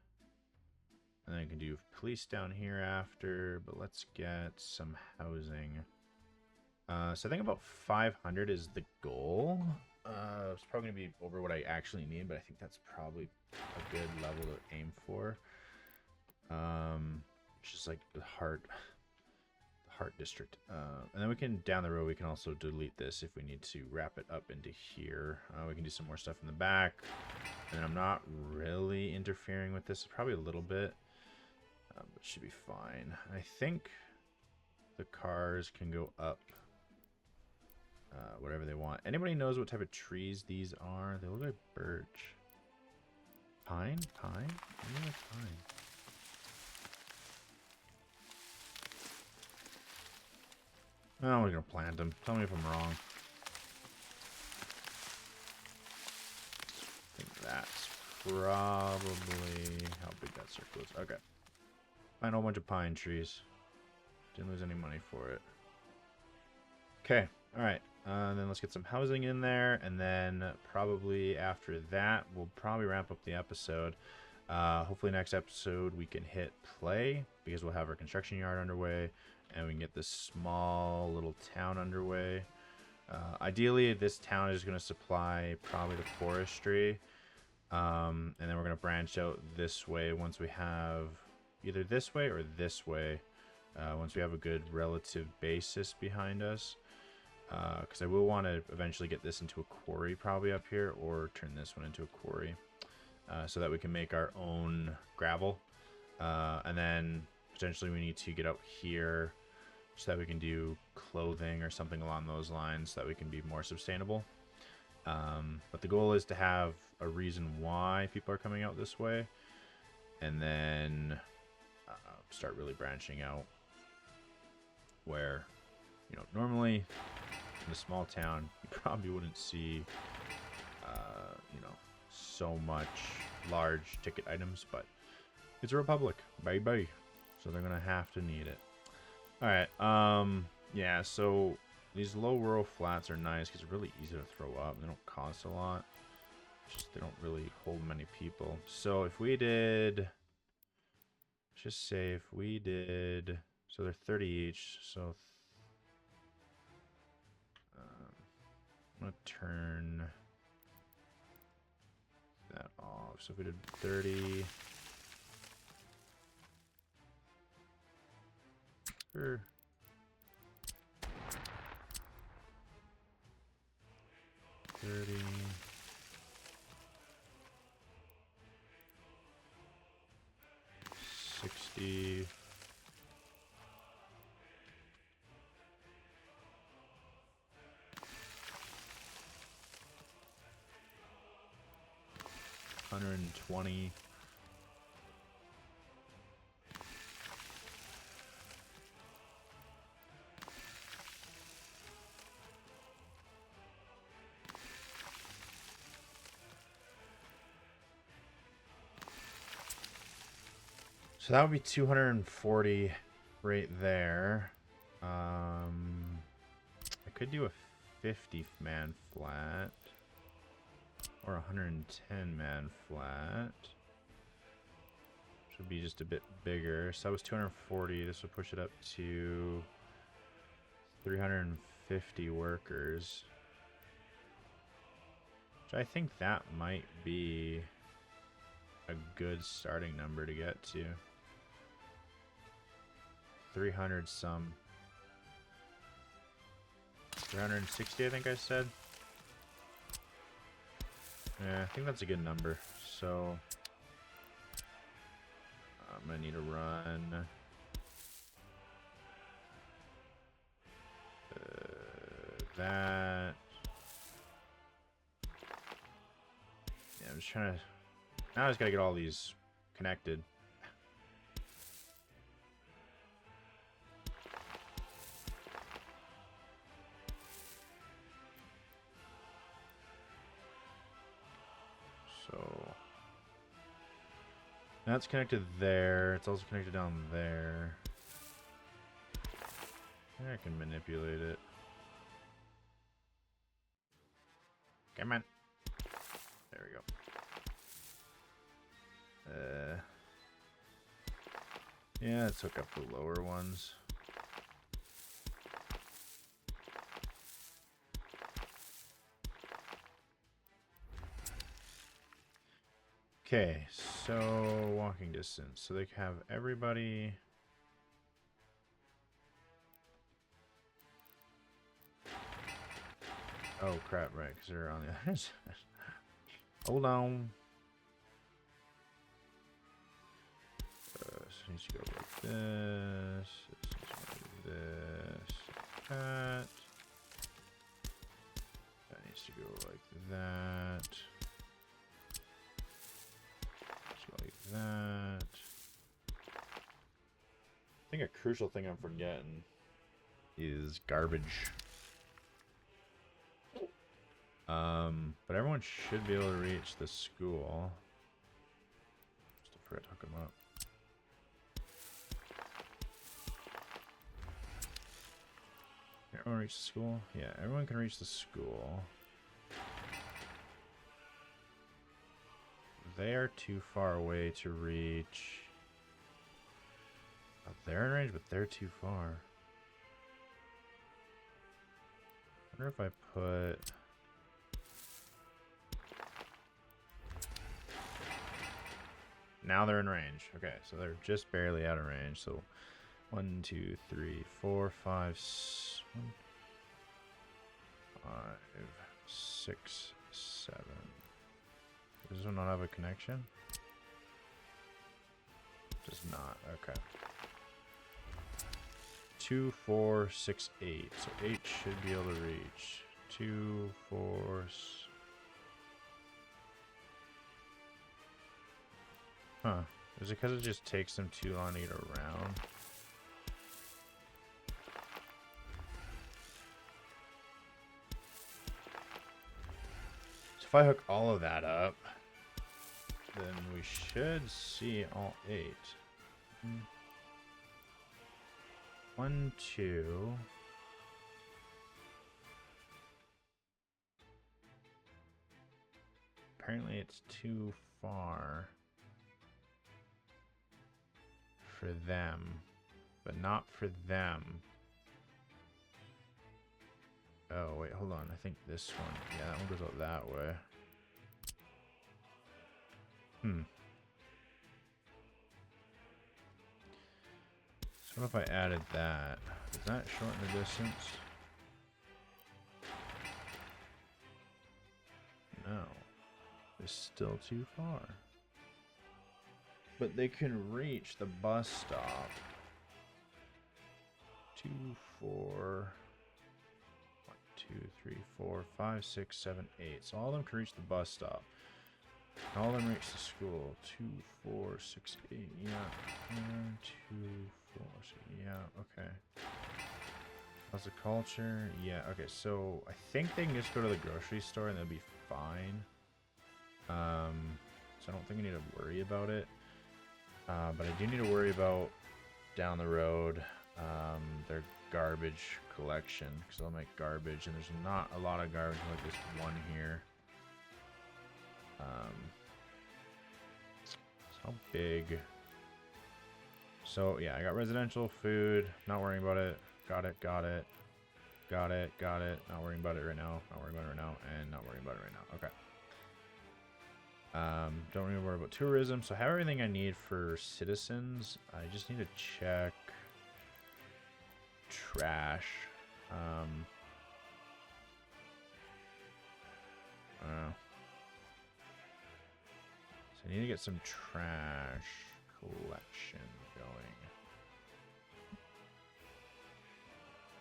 And then I can do police down here after, but let's get some housing. So I think about 500 is the goal. It's probably going to be over what I actually need, but I think that's probably a good level to aim for. Just like the heart district. And then we can, down the road, we can also delete this if we need to wrap it up into here. We can do some more stuff in the back. And I'm not really interfering with this, probably a little bit. But it should be fine. I think the cars can go up whatever they want. Anybody knows what type of trees these are? They look like birch. Pine? Pine? Yeah, pine. No, we're gonna plant them. Tell me if I'm wrong. I think that's probably how big that circle is. Okay. Find a whole bunch of pine trees. Didn't lose any money for it. Okay. Alright. Then let's get some housing in there. And then probably after that, we'll probably wrap up the episode. Hopefully next episode we can hit play because we'll have our construction yard underway and we can get this small little town underway. Ideally, this town is going to supply probably the forestry, and then we're going to branch out this way once we have either this way or this way, once we have a good relative basis behind us, because I will want to eventually get this into a quarry probably up here, or turn this one into a quarry, so that we can make our own gravel, and then potentially we need to get out here so that we can do clothing or something along those lines so that we can be more sustainable. But the goal is to have a reason why people are coming out this way, and then start really branching out where, you know, normally in a small town you probably wouldn't see you know, so much large ticket items, but it's a republic, baby, so they're gonna have to need it. Alright, yeah, so these low rural flats are nice because they're really easy to throw up. They don't cost a lot. Just they don't really hold many people. So if we did, let's just say if we did, so they're 30 each, so I'm going to turn that off. So if we did 30, sure. $30. 60. $120. So that would be 240 right there. I could do a 50-man flat or a 110-man flat, which would be just a bit bigger. So that was 240. This would push it up to 350 workers, which I think that might be a good starting number to get to. 300 some. 360, I think I said. Yeah, I think that's a good number. So I'm gonna need to run that. Yeah, I'm just trying to. Now I just gotta get all these connected. So that's connected there. It's also connected down there. I can manipulate it. Come on. There we go. Yeah, let's hook up the lower ones. Okay, so walking distance. So they have everybody. Oh crap! Right, because they're on the other side. Hold on. This needs to go like this. This needs to go like this. That. That needs to go like that. crucial thing I'm forgetting is garbage. But everyone should be able to reach the school. Still forgot to hook them up. Can everyone reach the school? Yeah, everyone can reach the school. They are too far away to reach. Oh, they're in range, but they're too far. I wonder if I put... Now they're in range. Okay, so they're just barely out of range. So 1, 2, 3, 4, 5, 6, 7. Does this one not have a connection? Does not. Okay. 2, 4, 6, 8. So 8 should be able to reach. 2, 4. Huh. Is it because it just takes them too long to get around? So if I hook all of that up, then we should see all 8. 1, 2. Apparently it's too far for them, but not for them. Oh, wait, hold on. I think this one. Yeah, that one goes out that way. So what if I added that? Does that shorten the distance? No. It's still too far. But they can reach the bus stop. 2, 4... 1, 2, 3, 4, 5, 6, 7, 8. So all of them can reach the bus stop. All of them reach the school. 2, 4, 6, 8. Yeah. 1, 2, 4, 6. Yeah. Okay. How's the culture? Yeah. Okay. So I think they can just go to the grocery store and they'll be fine. So I don't think I need to worry about it. But I do need to worry about down the road their garbage collection, because they'll make garbage, and there's not a lot of garbage like this one here. So how big? So yeah, I got residential food. Not worrying about it. Got it. Got it. Got it. Got it. Not worrying about it right now. Not worrying about it right now. And not worrying about it right now. Okay. Don't really worry about tourism. So I have everything I need for citizens. I just need to check trash. I don't know. So I need to get some trash collection going.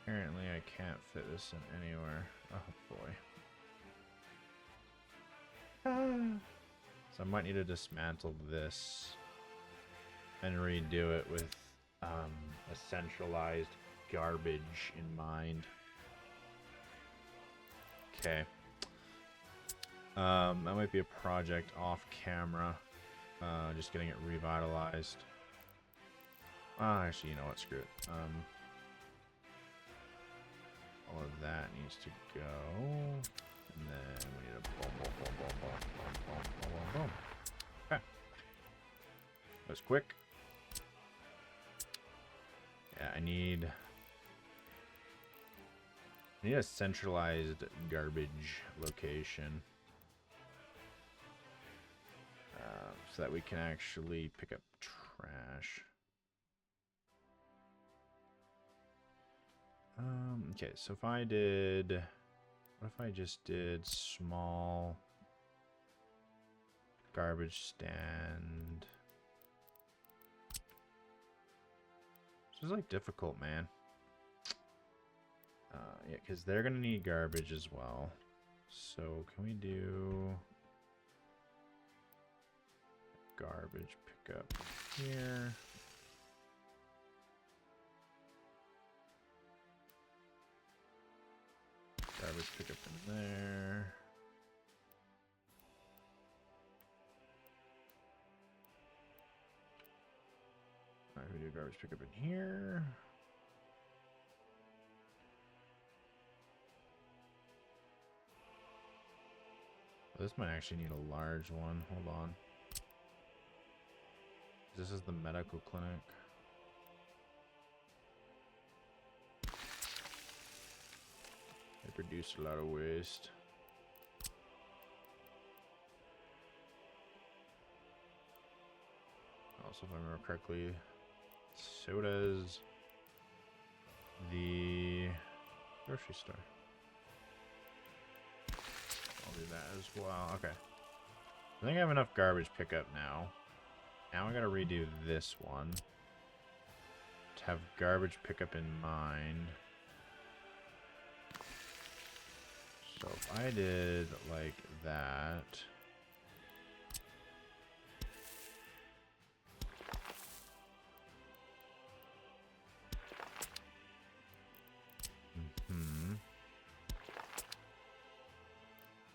Apparently I can't fit this in anywhere. Oh boy. So I might need to dismantle this and redo it with a centralized garbage in mind. Okay. That might be a project off camera. Just getting it revitalized. Actually, you know what? Screw it. All of that needs to go. And then we need a boom, boom, boom, boom, boom, boom, boom, boom, boom, boom. Okay. That was quick. Yeah, I need a centralized garbage location. So that we can actually pick up trash. Okay, so if I did... What if I just did small garbage stand? This is like difficult, man. Yeah, because they're gonna need garbage as well. So can we do garbage pickup here? Garbage pickup in there. Alright, we do garbage pickup in here. This might actually need a large one. Hold on. This is the medical clinic. They produce a lot of waste. Also, if I remember correctly, so does the grocery store. I'll do that as well. Okay. I think I have enough garbage pickup now. Now I gotta redo this one to have garbage pickup in mind. So if I did like that.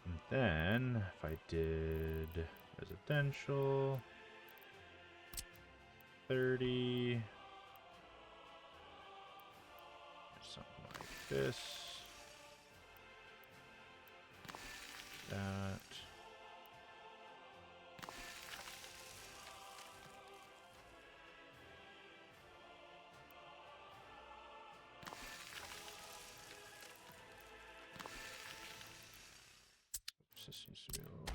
And then if I did residential 30, something like this. That. This seems to be a little.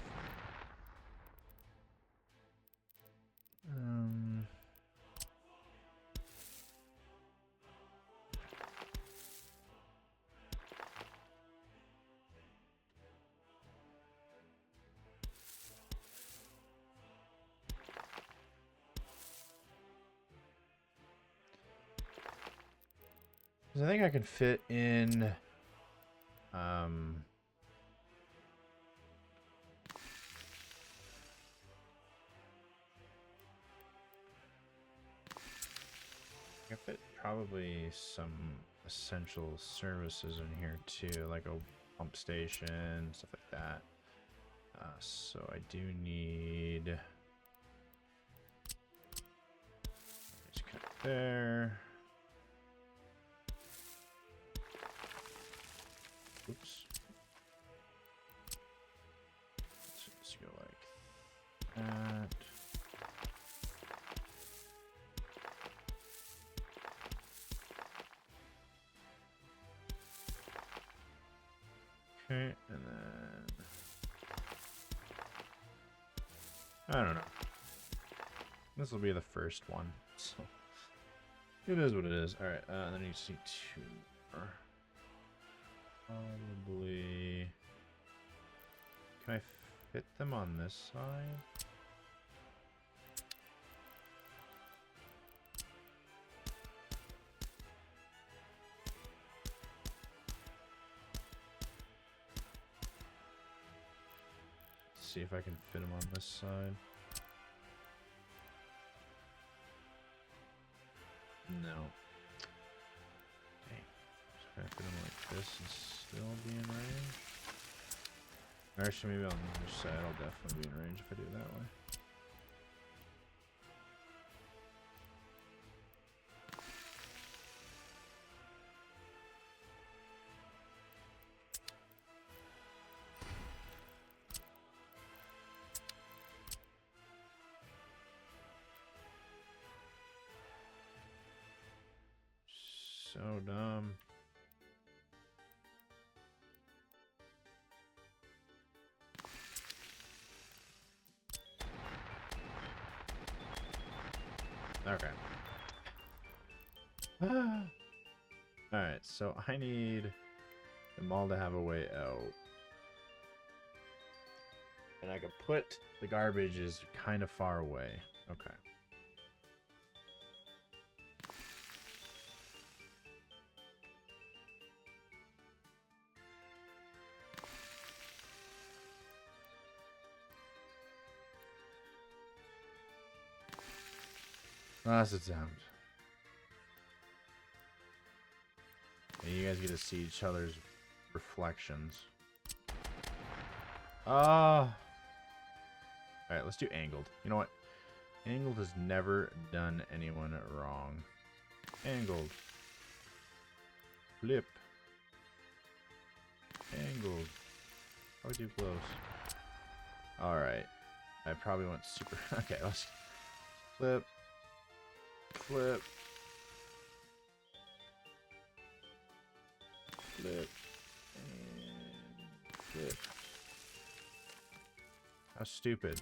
I think I can fit in I fit probably some essential services in here too, like a pump station, stuff like that. So I do need just cut there. Oops. Let's go like that. Okay, and then I don't know. This will be the first one, so it is what it is. All right, then you see two more. Probably. Can I fit them on this side? See if I can fit them on this side. No. Dang. Just gotta fit them like this and still be in range. Or actually, maybe on the other side, I'll definitely be in range if I do it that way. So dumb. Okay. Alright, so I need them all to have a way out. And I can put the garbage is kind of far away. Okay. That's it sound. And you guys get to see each other's reflections. Alright, let's do angled. You know what? Angled has never done anyone wrong. Angled. Flip. Angled. Probably too close. Alright. I probably went super... Okay, let's... Flip. Flip. Flip. And flip. How stupid.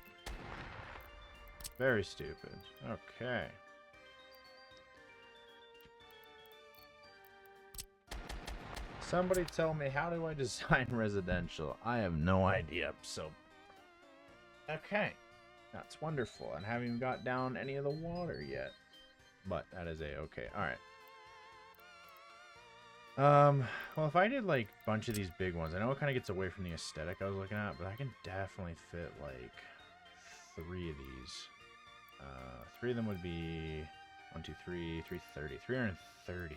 Very stupid. Okay. Somebody tell me, how do I design residential? I have no idea, so... Okay. That's wonderful. And haven't even got down any of the water yet. But that is a-okay. Alright. Well, if I did, like, a bunch of these big ones, I know it kind of gets away from the aesthetic I was looking at, but I can definitely fit, like, 3 of these. 3 of them would be 1, 2, 3, 330. 330.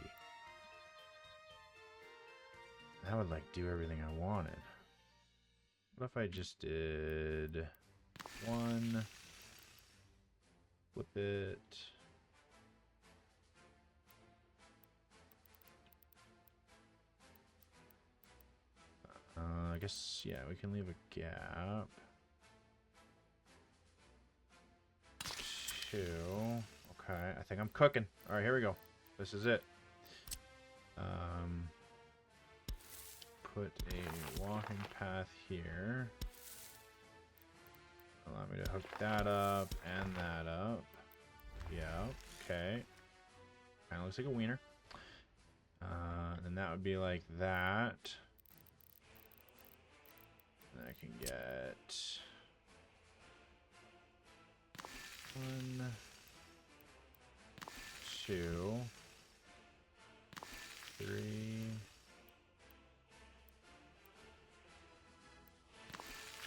That would, like, do everything I wanted. What if I just did 1, flip it, I guess, yeah, we can leave a gap. 2. Okay, I think I'm cooking. All right, here we go. This is it. Put a walking path here. Allow me to hook that up and that up. Yeah, okay. Kind of looks like a wiener. And that would be like that. And I can get 1, 2, 3,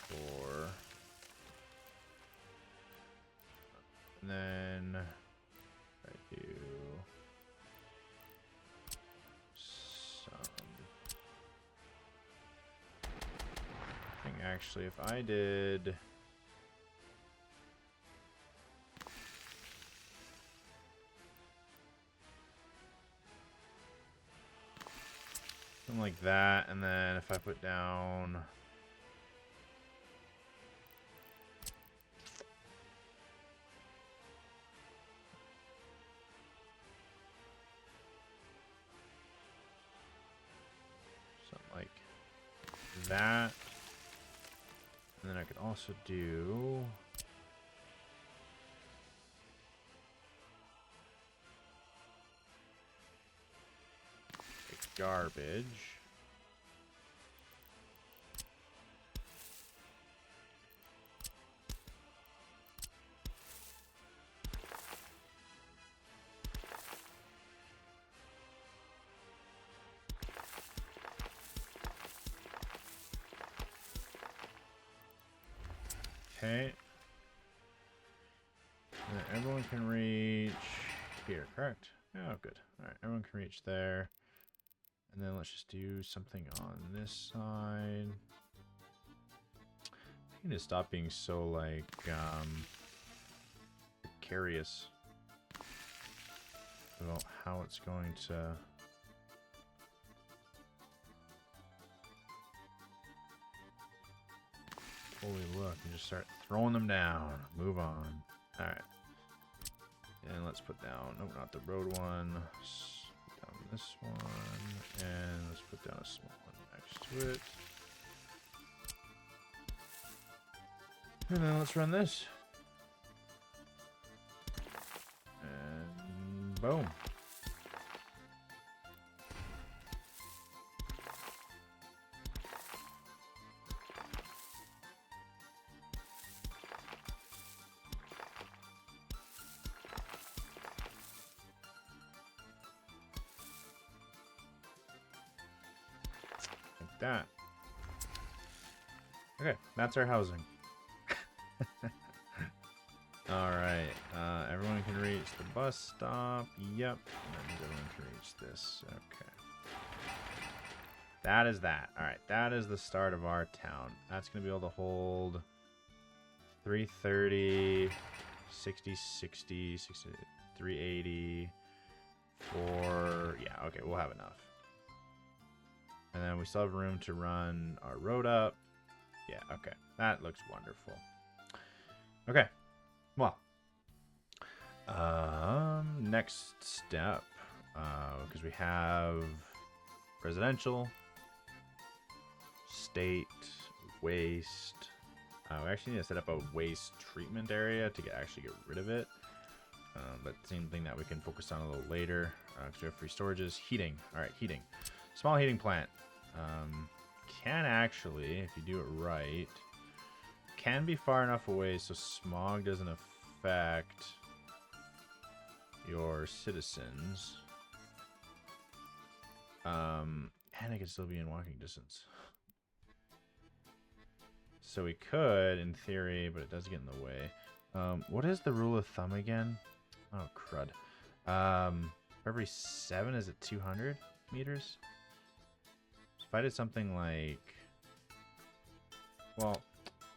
4. And then I do some. I think actually if I did something like that, and then if I put down something like that, and then I could also do garbage. Okay. And then everyone can reach here, correct? Oh, good. All right, everyone can reach there. And then let's just do something on this side. I need to stop being so, like, precarious about how it's going to... fully look and just start throwing them down. Move on. Alright. And let's put down... No, not the road one. Put down this one. And let's put down a small one next to it. And then let's run this. And boom. Like that. Okay, that's our housing. Alright, everyone can reach the bus stop. Yep, that means everyone can reach this. Okay. that is that. All right, that is the start of our town. That's going to be able to hold 330, 60, 60, 60, 380, 4. Yeah, okay, we'll have enough. And then we still have room to run our road up. Yeah, okay. That looks wonderful. Okay. Well, next step, because we have residential, state, waste. We actually need to set up a waste treatment area to actually get rid of it. But same thing that we can focus on a little later. Because we have free storages. Heating. All right, heating. Small heating plant. Can actually, if you do it right, can be far enough away so smog doesn't affect your citizens. And it can still be in walking distance. So we could, in theory, but it does get in the way. What is the rule of thumb again? Oh, crud. For every 7, is it 200 meters? If I did something like... Well,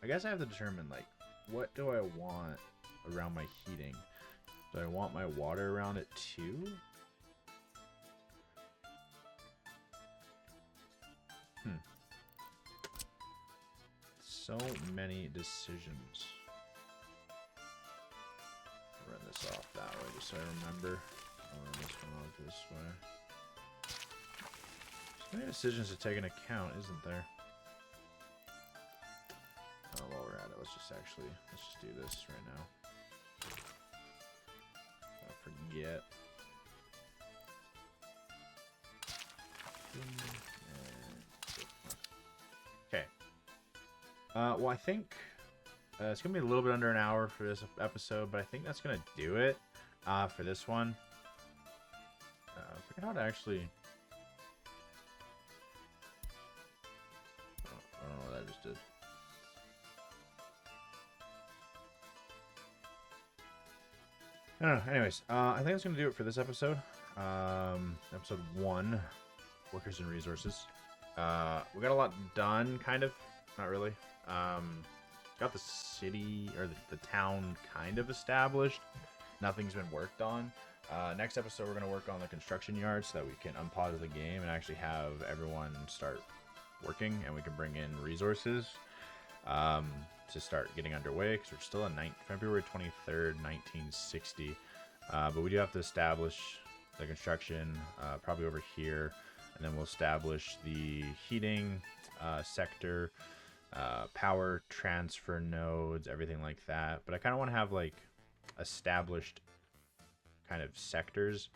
I guess I have to determine, like, what do I want around my heating? Do I want my water around it too? So many decisions. Run this off that way just so I remember. I'll run this one off this way. So many decisions to take into account, isn't there? Oh, while we're at it, let's just do this right now. Don't forget. Okay. Well, I think it's going to be a little bit under an hour for this episode, but I think that's going to do it for this one. I forget how to actually... Oh, I don't know what I just did. I don't know. Anyways, I think that's going to do it for this episode. Episode 1, Workers and Resources. We got a lot done, kind of. Not really. Got the city, or the town kind of established. Nothing's been worked on. Next episode, we're going to work on the construction yard so that we can unpause the game and actually have everyone start working, and we can bring in resources to start getting underway, because we're still on February 23rd, 1960. But we do have to establish the construction probably over here, and then we'll establish the heating sector, power transfer nodes, everything like that. But I kind of want to have like established kind of sectors.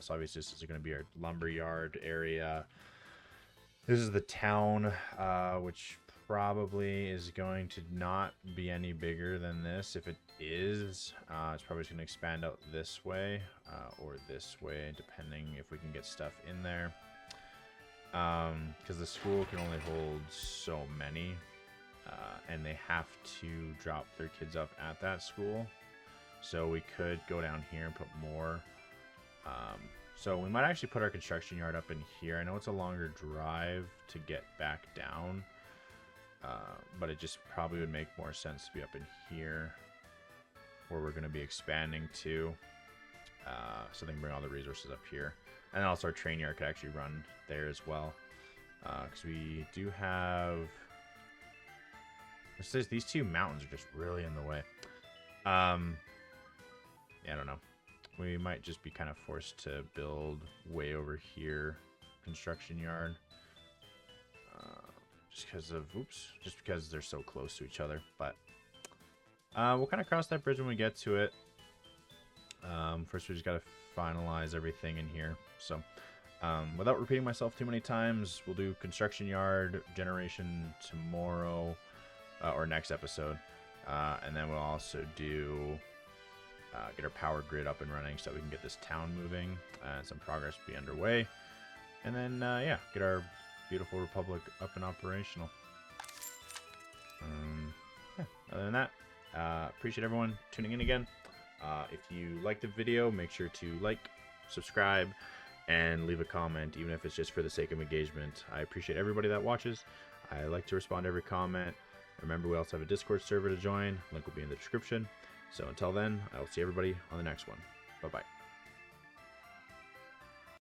So obviously this is going to be our lumberyard area. This is the town, which probably is going to not be any bigger than this. If it is, it's probably just going to expand out this way or this way, depending if we can get stuff in there. Because the school can only hold so many, and they have to drop their kids up at that school. So we could go down here and put more. So we might actually put our construction yard up in here. I know it's a longer drive to get back down, but it just probably would make more sense to be up in here, where we're going to be expanding to. So they can bring all the resources up here. And then also our train yard could actually run there as well. Because we do have... These two mountains are just really in the way. Yeah, I don't know. We might just be kind of forced to build way over here construction yard. Just because they're so close to each other. But we'll kind of cross that bridge when we get to it. First we just got to finalize everything in here. So without repeating myself too many times, we'll do construction yard generation tomorrow or next episode. And then we'll also do get our power grid up and running so that we can get this town moving and some progress be underway. And then, yeah, get our beautiful republic up and operational. Yeah, other than that, appreciate everyone tuning in again. If you liked the video, make sure to like, subscribe, and leave a comment, even if it's just for the sake of engagement. I appreciate everybody that watches. I like to respond to every comment. Remember, we also have a Discord server to join. Link will be in the description. So until then, I will see everybody on the next one. Bye-bye.